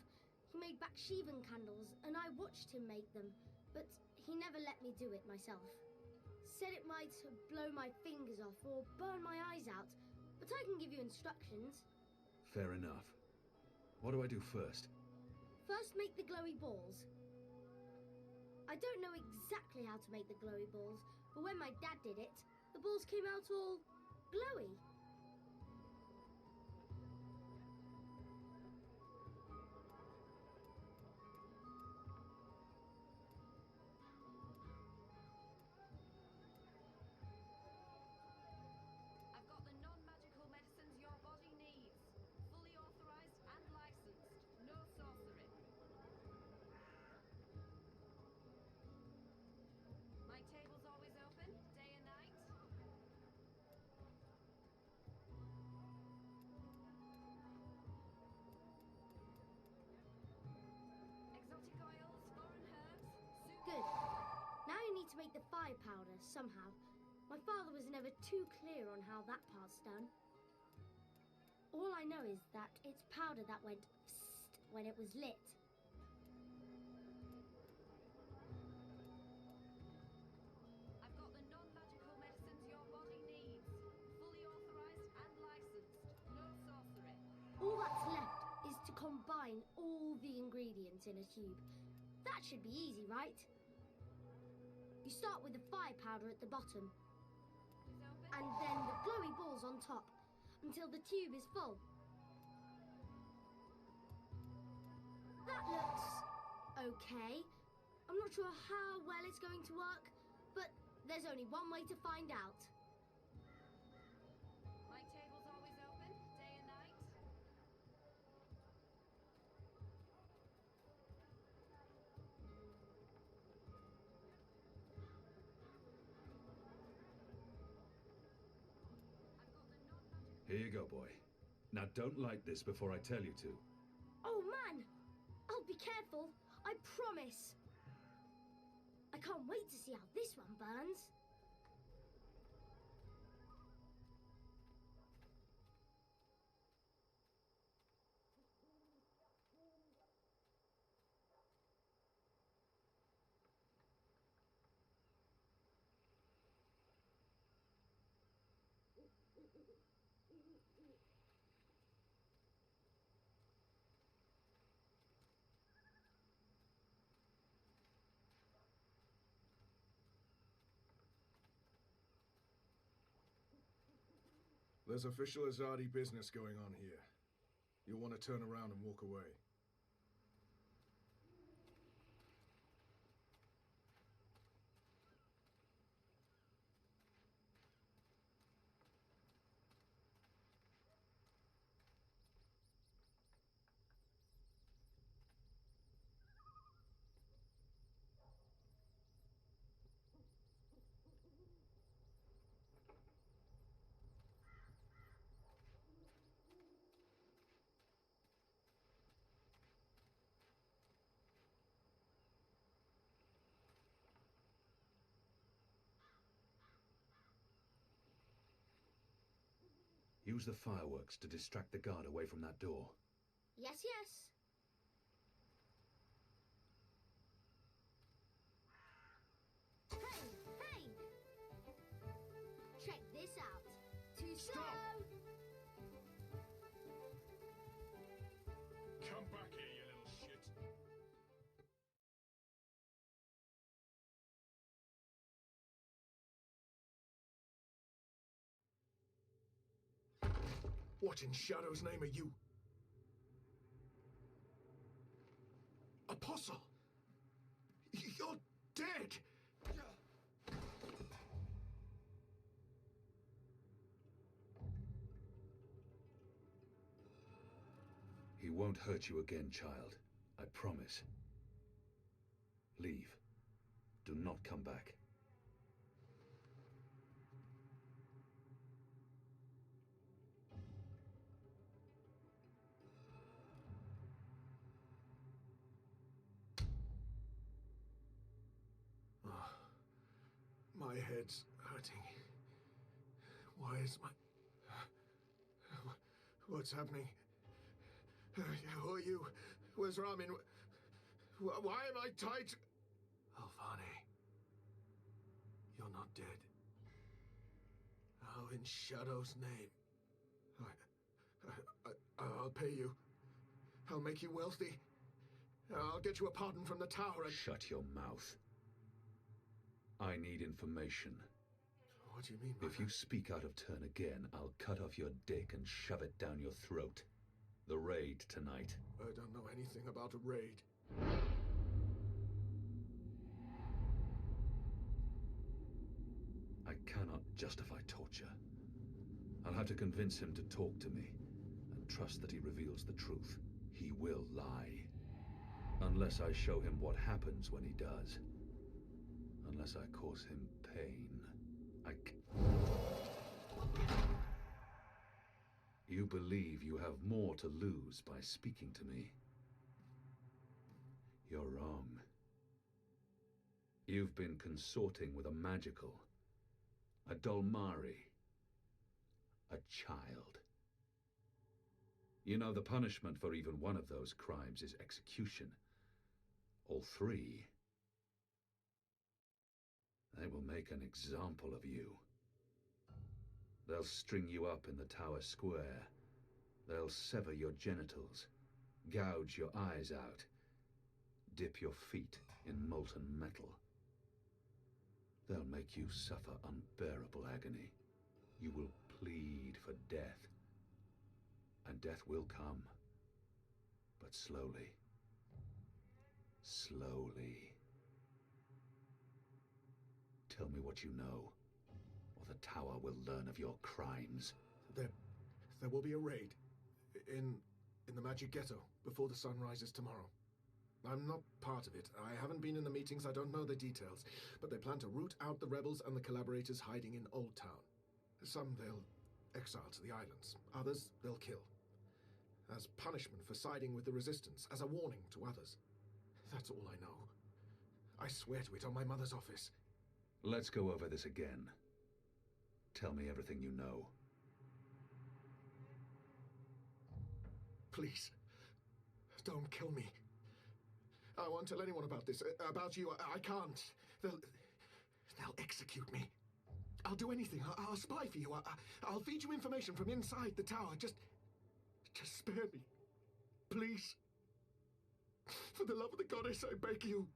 He made Bakshivan candles, and I watched him make them, but he never let me do it myself. Said it might blow my fingers off or burn my eyes out, but I can give you instructions. Fair enough. What do I do first? First, make the glowy balls. I don't know exactly how to make the glowy balls, But when my dad did it, the balls came out all glowy. I've got the non-magical medicines your body needs. Fully authorized and licensed. No sorcery. My table's always open, day and night. Exotic oils, foreign herbs, soup. Good. Now you need to make the fire powder somehow. My father was never too clear on how that part's done. All I know is that it's powder that went psst when it was lit. I've got the non-magical medicines your body needs. Fully authorized and licensed. No sorcery. All that's left is to combine all the ingredients in a tube. That should be easy, right? You start with the fire powder at the bottom, and then the glowy balls on top, until the tube is full. That looks okay. I'm not sure how well it's going to work, but there's only one way to find out. My table's always open, day and night. Here you go, boy. Now don't light this before I tell you to. Oh man! I'll be careful, I promise. I can't wait to see how this one burns. There's official Azadi business going on here. You'll want to turn around and walk away. Use the fireworks to distract the guard away from that door. Yes, yes. Hey, hey! Check this out. Too slow! Come back here, you little shit. What in Shadow's name are you? Apostle! You're dead! He won't hurt you again, child. I promise. Leave. Do not come back. My head's hurting. Why is my... What's happening? Who are you? Where's Ramin? Why am I tied to... Alfani. You're not dead. How in Shadow's name? I'll pay you. I'll make you wealthy. I'll get you a pardon from the tower and... Shut your mouth. I need information. What do you mean, If you speak out of turn again, I'll cut off your dick and shove it down your throat. The raid tonight. I don't know anything about a raid. I cannot justify torture. I'll have to convince him to talk to me, and trust that he reveals the truth. He will lie. Unless I show him what happens when he does. Unless I cause him pain. You believe you have more to lose by speaking to me. You're wrong. You've been consorting with a magical, a Dolmari, a child. You know the punishment for even one of those crimes is execution. All three. They will make an example of you. They'll string you up in the tower square. They'll sever your genitals, gouge your eyes out, dip your feet in molten metal. They'll make you suffer unbearable agony. You will plead for death. And death will come. But slowly. Slowly. Tell me what you know, or the tower will learn of your crimes. There will be a raid. In the Magic Ghetto, before the sun rises tomorrow. I'm not part of it. I haven't been in the meetings, I don't know the details. But they plan to root out the rebels and the collaborators hiding in Old Town. Some they'll exile to the islands. Others they'll kill. As punishment for siding with the Resistance, as a warning to others. That's all I know. I swear to it on my mother's office. Let's go over this again. Tell me everything you know. Please, don't kill me. I won't tell anyone about this. About you, I can't. They'll execute me. I'll do anything. I'll spy for you. I'll feed you information from inside the tower. Just spare me. Please. For the love of the goddess, I beg you.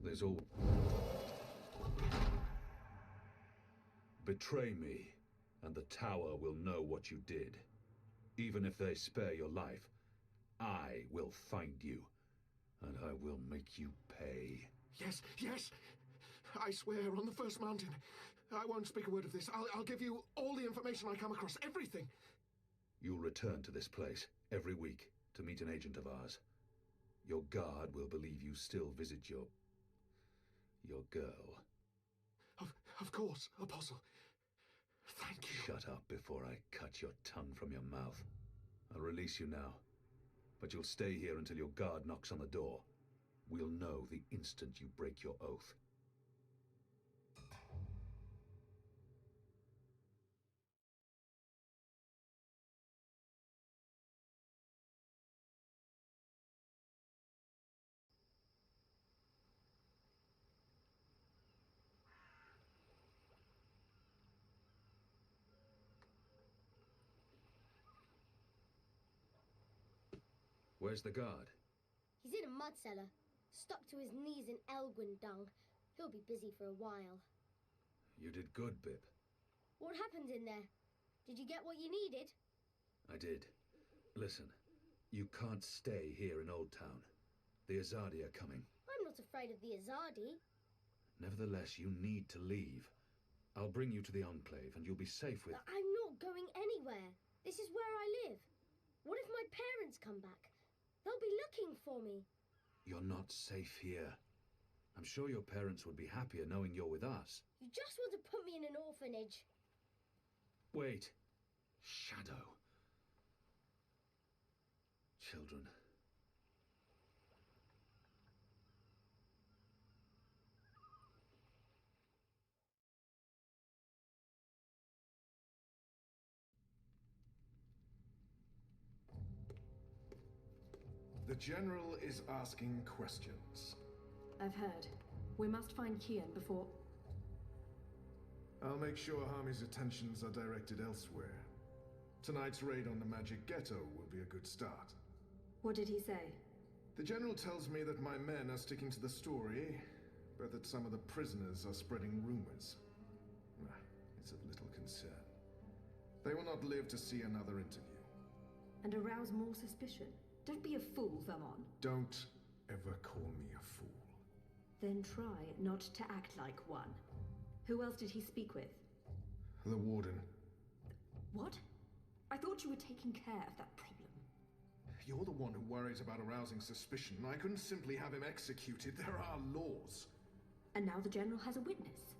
There's all... Betray me, and the tower will know what you did. Even if they spare your life, I will find you, and I will make you pay. Yes, yes! I swear, on the first mountain. I won't speak a word of this. I'll give you all the information I come across, everything. You'll return to this place every week to meet an agent of ours. Your guard will believe you still visit your girl. Of course, Apostle. Thank you. Shut up before I cut your tongue from your mouth. I'll release you now, but you'll stay here until your guard knocks on the door. We'll know the instant you break your oath. Where's the guard? He's in a mud cellar, stuck to his knees in Elgwyn dung. He'll be busy for a while. You did good, Bip. What happened in there? Did you get what you needed? I did. Listen, you can't stay here in Old Town. The Azadi are coming. I'm not afraid of the Azadi. Nevertheless, you need to leave. I'll bring you to the Enclave, and you'll be safe with... I'm not going anywhere. This is where I live. What if my parents come back? They'll be looking for me. You're not safe here. I'm sure your parents would be happier knowing you're with us. You just want to put me in an orphanage. Wait. Shadow. Children. The General is asking questions. I've heard. We must find Kian before... I'll make sure Harmy's attentions are directed elsewhere. Tonight's raid on the Magic Ghetto will be a good start. What did he say? The General tells me that my men are sticking to the story, but that some of the prisoners are spreading rumors. It's of little concern. They will not live to see another interview. And arouse more suspicion. Don't be a fool, Vermon. Don't ever call me a fool. Then try not to act like one. Who else did he speak with? The Warden. What? I thought you were taking care of that problem. You're the one who worries about arousing suspicion. I couldn't simply have him executed. There are laws. And now the General has a witness.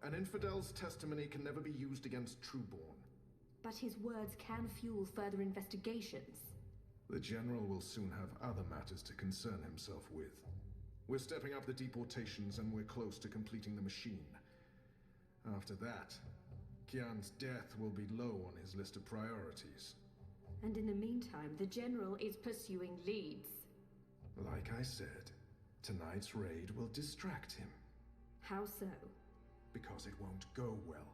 An infidel's testimony can never be used against Trueborn. But his words can fuel further investigations. The General will soon have other matters to concern himself with. We're stepping up the deportations and we're close to completing the machine. After that, Kian's death will be low on his list of priorities. And in the meantime, the General is pursuing leads. Like I said, tonight's raid will distract him. How so? Because it won't go well.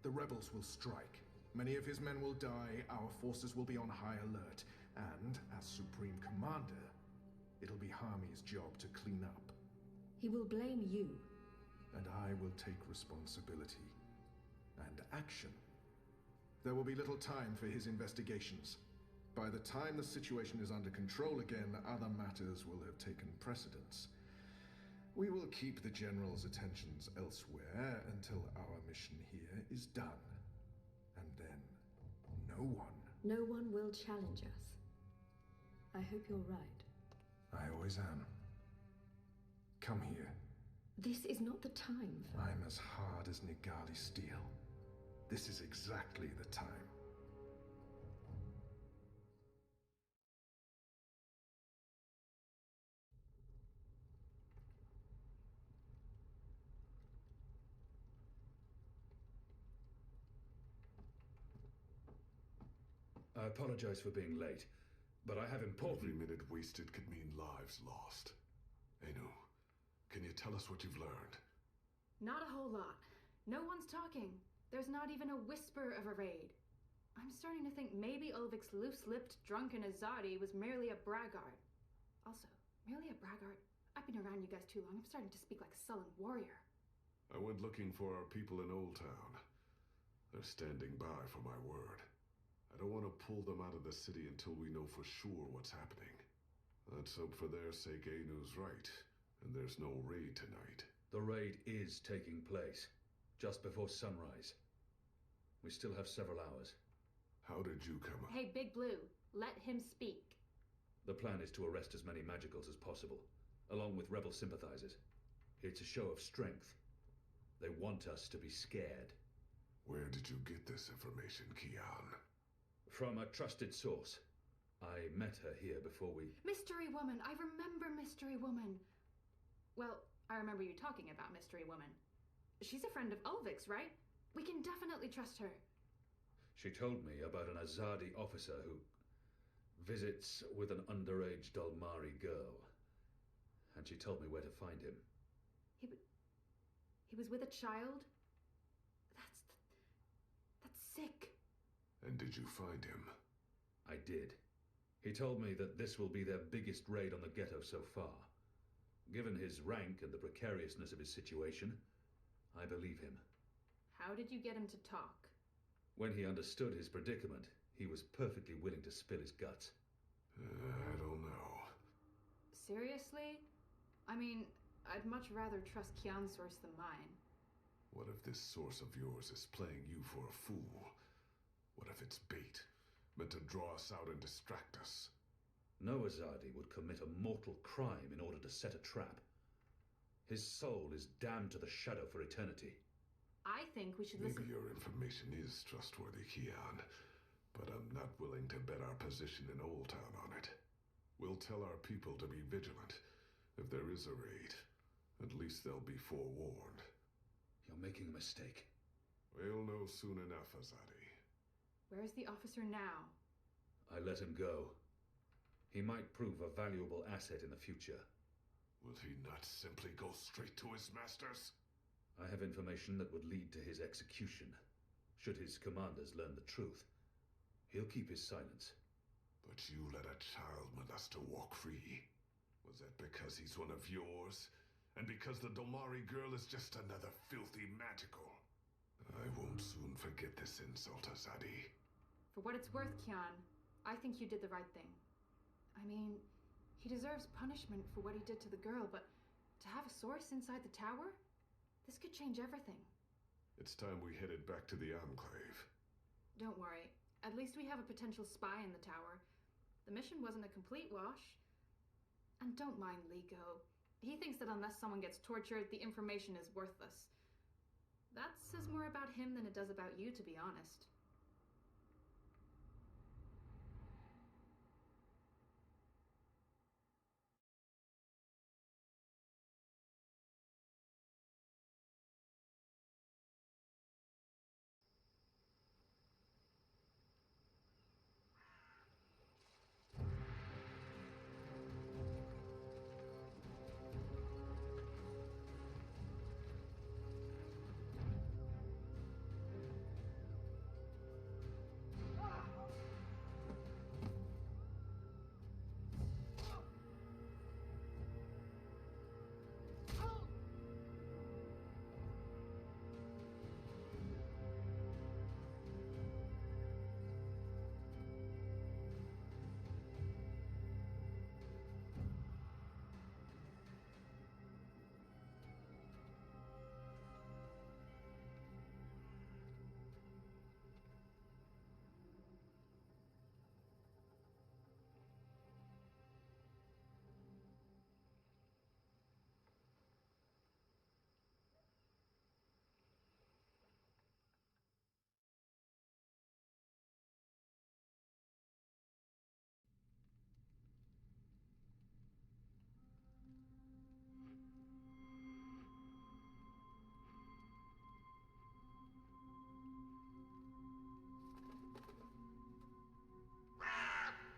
The rebels will strike. Many of his men will die, our forces will be on high alert, and, as Supreme Commander, it'll be Harmy's job to clean up. He will blame you. And I will take responsibility. And action. There will be little time for his investigations. By the time the situation is under control again, other matters will have taken precedence. We will keep the General's attentions elsewhere until our mission here is done. And then, no one will challenge us. I hope you're right. I always am. Come here. This is not the time for... I'm as hard as Nigali steel. This is exactly the time. I apologize for being late, but I have important... Every minute wasted could mean lives lost. Anu, can you tell us what you've learned? Not a whole lot. No one's talking. There's not even a whisper of a raid. I'm starting to think maybe Ulvik's loose-lipped, drunken Azadi was merely a braggart. Also, merely a braggart? I've been around you guys too long. I'm starting to speak like a sullen warrior. I went looking for our people in Old Town. They're standing by for my word. I don't want to pull them out of the city until we know for sure what's happening. Let's hope for their sake Anu's right, and there's no raid tonight. The raid is taking place, just before sunrise. We still have several hours. How did you come up? Hey, Big Blue, let him speak. The plan is to arrest as many magicals as possible, along with rebel sympathizers. It's a show of strength. They want us to be scared. Where did you get this information, Kian? From a trusted source. I met her here before we... Mystery Woman! I remember Mystery Woman! Well, I remember you talking about Mystery Woman. She's a friend of Ulvik's, right? We can definitely trust her. She told me about an Azadi officer who visits with an underage Dalmari girl. And she told me where to find him. He was with a child? That's sick. And did you find him? I did. He told me that this will be their biggest raid on the ghetto so far. Given his rank and the precariousness of his situation, I believe him. How did you get him to talk? When he understood his predicament, he was perfectly willing to spill his guts. I don't know. Seriously? I mean, I'd much rather trust Kian's source than mine. What if this source of yours is playing you for a fool? What if it's bait, meant to draw us out and distract us? No Azadi would commit a mortal crime in order to set a trap. His soul is damned to the shadow for eternity. I think we should listen... Maybe your information is trustworthy, Kian, but I'm not willing to bet our position in Old Town on it. We'll tell our people to be vigilant. If there is a raid, at least they'll be forewarned. You're making a mistake. We'll know soon enough, Azadi. Where's the officer now? I let him go. He might prove a valuable asset in the future. Will he not simply go straight to his masters? I have information that would lead to his execution, should his commanders learn the truth. He'll keep his silence. But you let a child molester walk free. Was that because he's one of yours? And because the Domari girl is just another filthy magical? I won't soon forget this insult, Azadi. For what it's worth, Kian, I think you did the right thing. I mean, he deserves punishment for what he did to the girl, but to have a source inside the tower? This could change everything. It's time we headed back to the Enclave. Don't worry. At least we have a potential spy in the tower. The mission wasn't a complete wash. And don't mind Liko. He thinks that unless someone gets tortured, the information is worthless. That says more about him than it does about you, to be honest.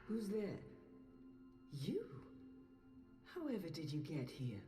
Who's there? You? However did you get here?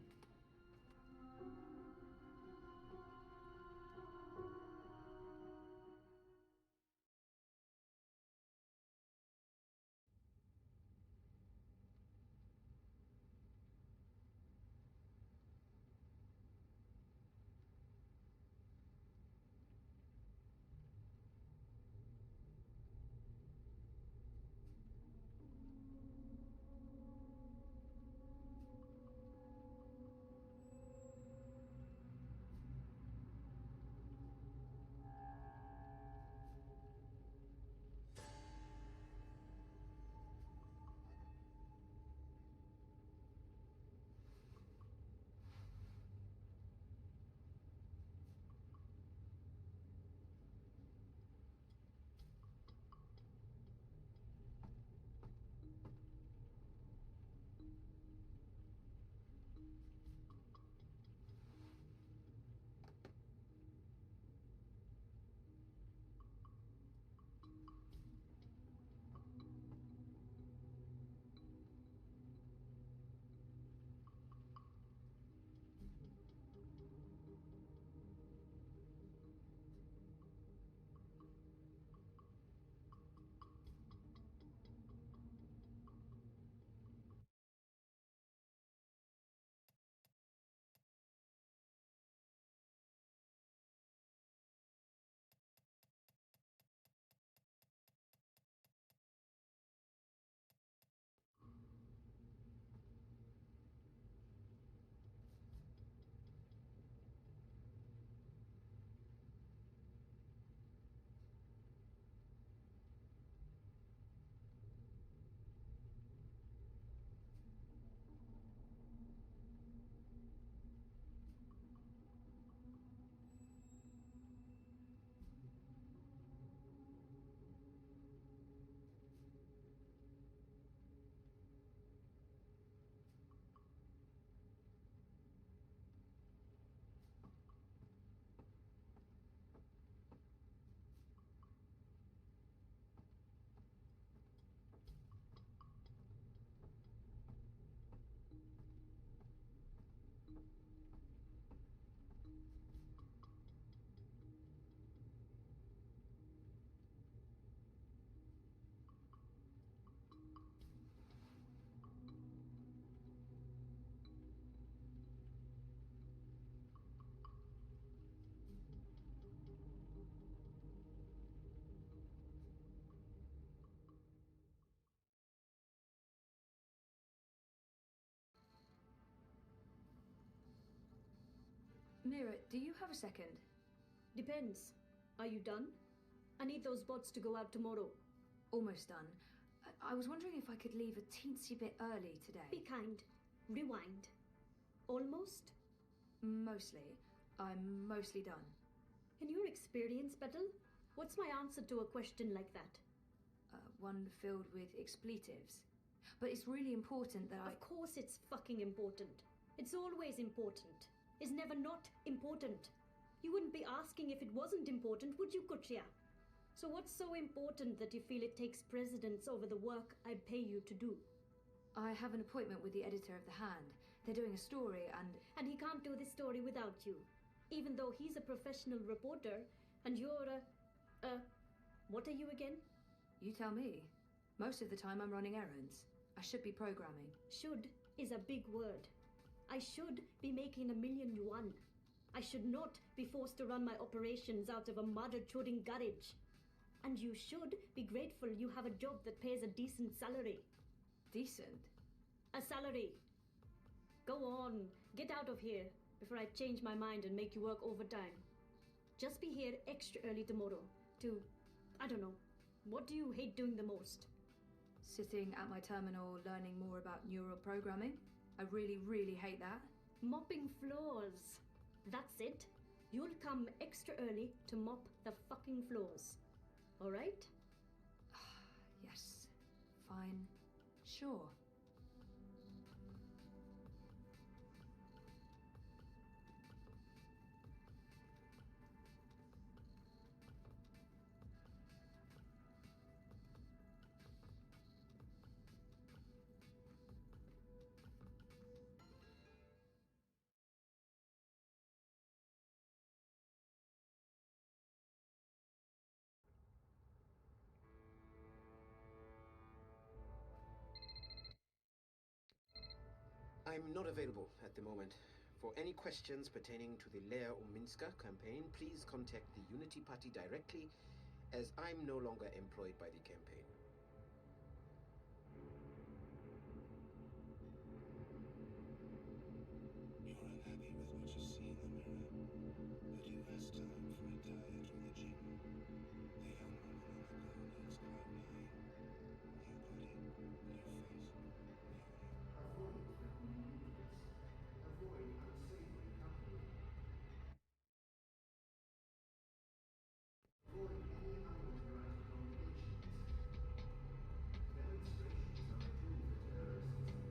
Mira, do you have a second? Depends. Are you done? I need those bots to go out tomorrow. Almost done. I was wondering if I could leave a teensy bit early today. Be kind. Rewind. Almost? Mostly. I'm mostly done. In your experience, Petal, what's my answer to a question like that? One filled with expletives. But it's really important that Of course it's fucking important. It's always important. It's never not important. You wouldn't be asking if it wasn't important, would you, Kuchia? So what's so important that you feel it takes precedence over the work I pay you to do? I have an appointment with the editor of The Hand. They're doing a story and... And he can't do this story without you. Even though he's a professional reporter, and you're what are you again? You tell me. Most of the time I'm running errands. I should be programming. Should is a big word. I should be making $1 million yuan. I should not be forced to run my operations out of a mother-chewing garage. And you should be grateful you have a job that pays a decent salary. Decent? A salary. Go on, get out of here before I change my mind and make you work overtime. Just be here extra early tomorrow to, I don't know, what do you hate doing the most? Sitting at my terminal learning more about neural programming. I really, really hate that. Mopping floors. That's it. You'll come extra early to mop the fucking floors. All right? Yes. Fine. Sure. I'm not available at the moment. For any questions pertaining to the Leia Ominska campaign, please contact the Unity Party directly, as I'm no longer employed by the campaign. You're unhappy with what you see in the mirror, but you ask time for a diet with a gin. The young woman in the glow needs cloud nine. Your body, your face, Avoid threatening meetings. Avoid unsavory company. Avoid any unauthorized communications. Demonstrations are a tool for terrorists.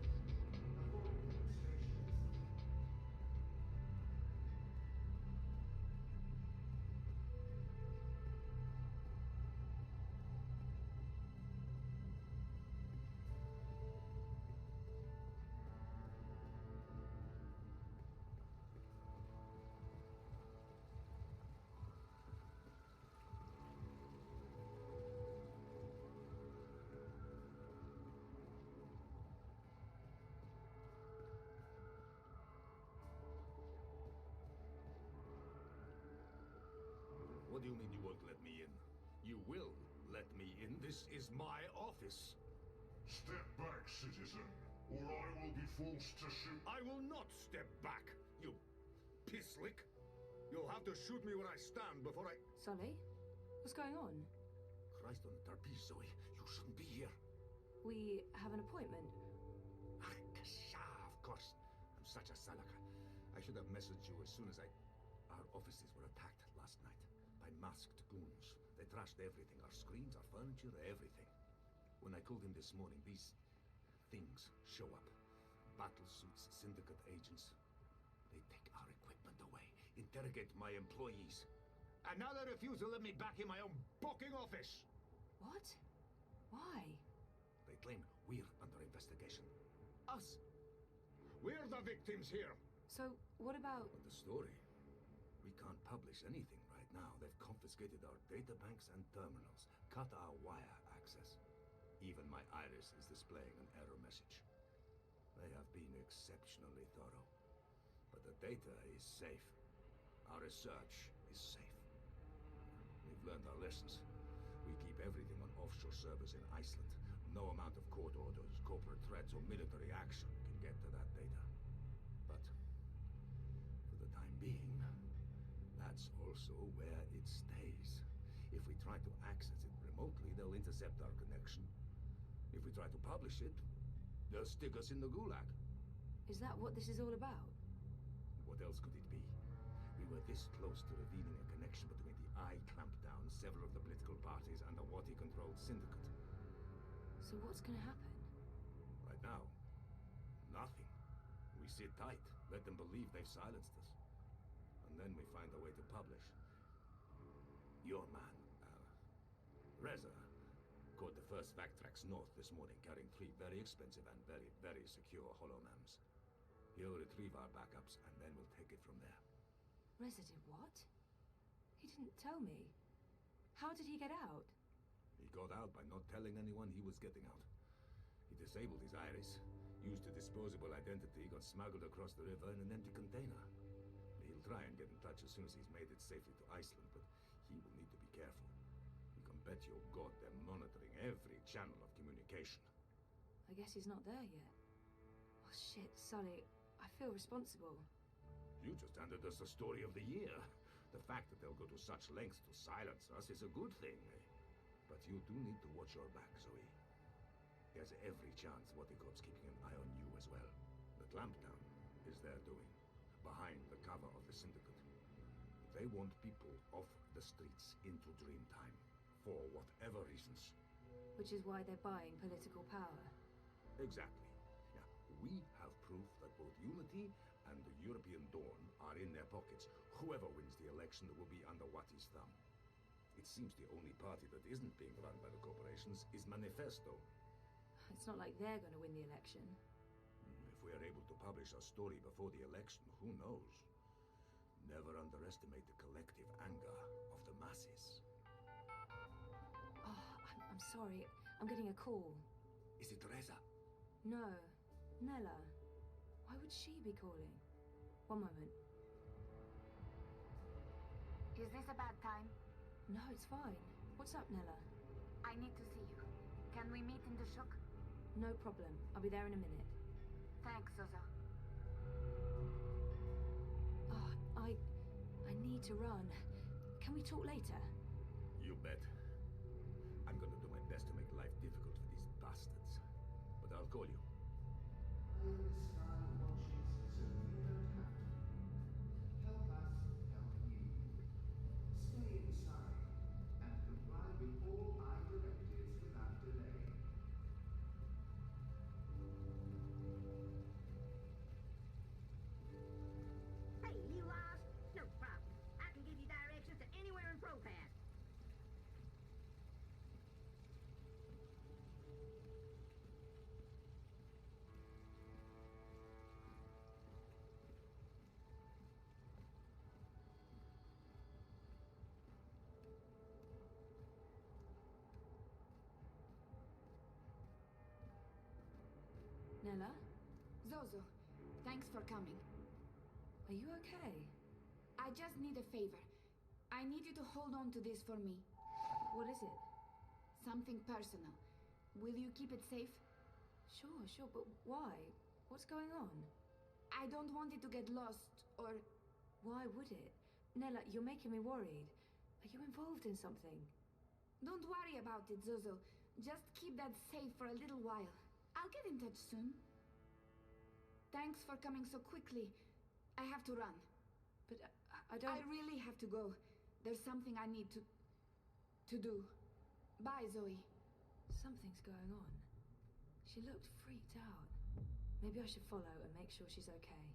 Avoid demonstrations. What do you mean you won't let me in? You will let me in. This is my office. Step back, citizen, or I will be forced to shoot. I will not step back, you pisslick. You'll have to shoot me where I stand before I... Sully? What's going on? Christ on the trapeze, Zoe. You shouldn't be here. We have an appointment. Ah, kasha, of course. I'm such a salaka. I should have messaged you as soon as Our offices were attacked last night by masked goons. They trashed everything. Our screens, our furniture, everything. When I called in this morning, these things show up. Battlesuits, syndicate agents. They take our equipment away, interrogate my employees. And now they refuse to let me back in my own fucking office! What? Why? They claim we're under investigation. Us! We're the victims here! So, what about... But the story? We can't publish anything right now. They've confiscated our databanks and terminals, cut our wire access. Even my iris is displaying an error message. They have been exceptionally thorough. But the data is safe. Our research is safe. We've learned our lessons. We keep everything on offshore servers in Iceland. No amount of court orders, corporate threats, or military action can get to that data. But for the time being, that's also where it stays. If we try to access it remotely, they'll intercept our connection. If we try to publish it, they'll stick us in the gulag. Is that what this is all about? What else could it be? We were this close to revealing a connection between the I clampdown, several of the political parties, and the Wati-controlled syndicate. So what's gonna happen? Right now, nothing. We sit tight, let them believe they've silenced us. And then we find a way to publish. Your man, Reza, caught the first vac tracks north this morning, carrying 3 very expensive and very, very secure holomams. He'll retrieve our backups, and then we'll take it from there. Reza did what? He didn't tell me. How did he get out? He got out by not telling anyone he was getting out. He disabled his iris, used a disposable identity, got smuggled across the river in an empty container. He'll try and get in touch as soon as he's made it safely to Iceland, but he will need to be careful. You can bet your God they're monitoring every channel of communication. I guess he's not there yet. Oh shit, Sully, I feel responsible. You just handed us the story of the year. The fact that they'll go to such lengths to silence us is a good thing. But you do need to watch your back, Zoe. There's every chance Watikov's keeping an eye on you as well. The clampdown is their doing, behind the cover of the syndicate. They want people off the streets into Dreamtime, for whatever reasons. Which is why they're buying political power. Exactly. Now, we have proof that both Unity and the European Dawn are in their pockets. Whoever wins the election will be under Wati's thumb. It seems the only party that isn't being run by the corporations is Manifesto. It's not like they're gonna win the election. If we are able to publish our story before the election, who knows? Never underestimate the collective anger of the masses. Oh, I'm sorry. I'm getting a call. Is it Reza? No. Nella. Why would she be calling? One moment. Is this a bad time? No, it's fine. What's up, Nella? I need to see you. Can we meet in the shuk? No problem. I'll be there in a minute. Thanks, Zozo. Oh, I need to run. Can we talk later? You bet. I'm gonna do my best to make life difficult for these bastards. But I'll call you. The sky watches, so you don't have to. Help us help you. Stay inside and comply with all I directives without delay. Hey, you lost? No problem. I can give you directions to anywhere in ProPass. Nella? Zozo, thanks for coming. Are you okay? I just need a favor. I need you to hold on to this for me. What is it? Something personal. Will you keep it safe? Sure, but why? What's going on? I don't want it to get lost, or... Why would it? Nella, you're making me worried. Are you involved in something? Don't worry about it, Zozo. Just keep that safe for a little while. I'll get in touch soon. Thanks for coming so quickly. I have to run. But I don't... I really have to go. There's something I need to do. Bye, Zoe. Something's going on. She looked freaked out. Maybe I should follow and make sure she's okay.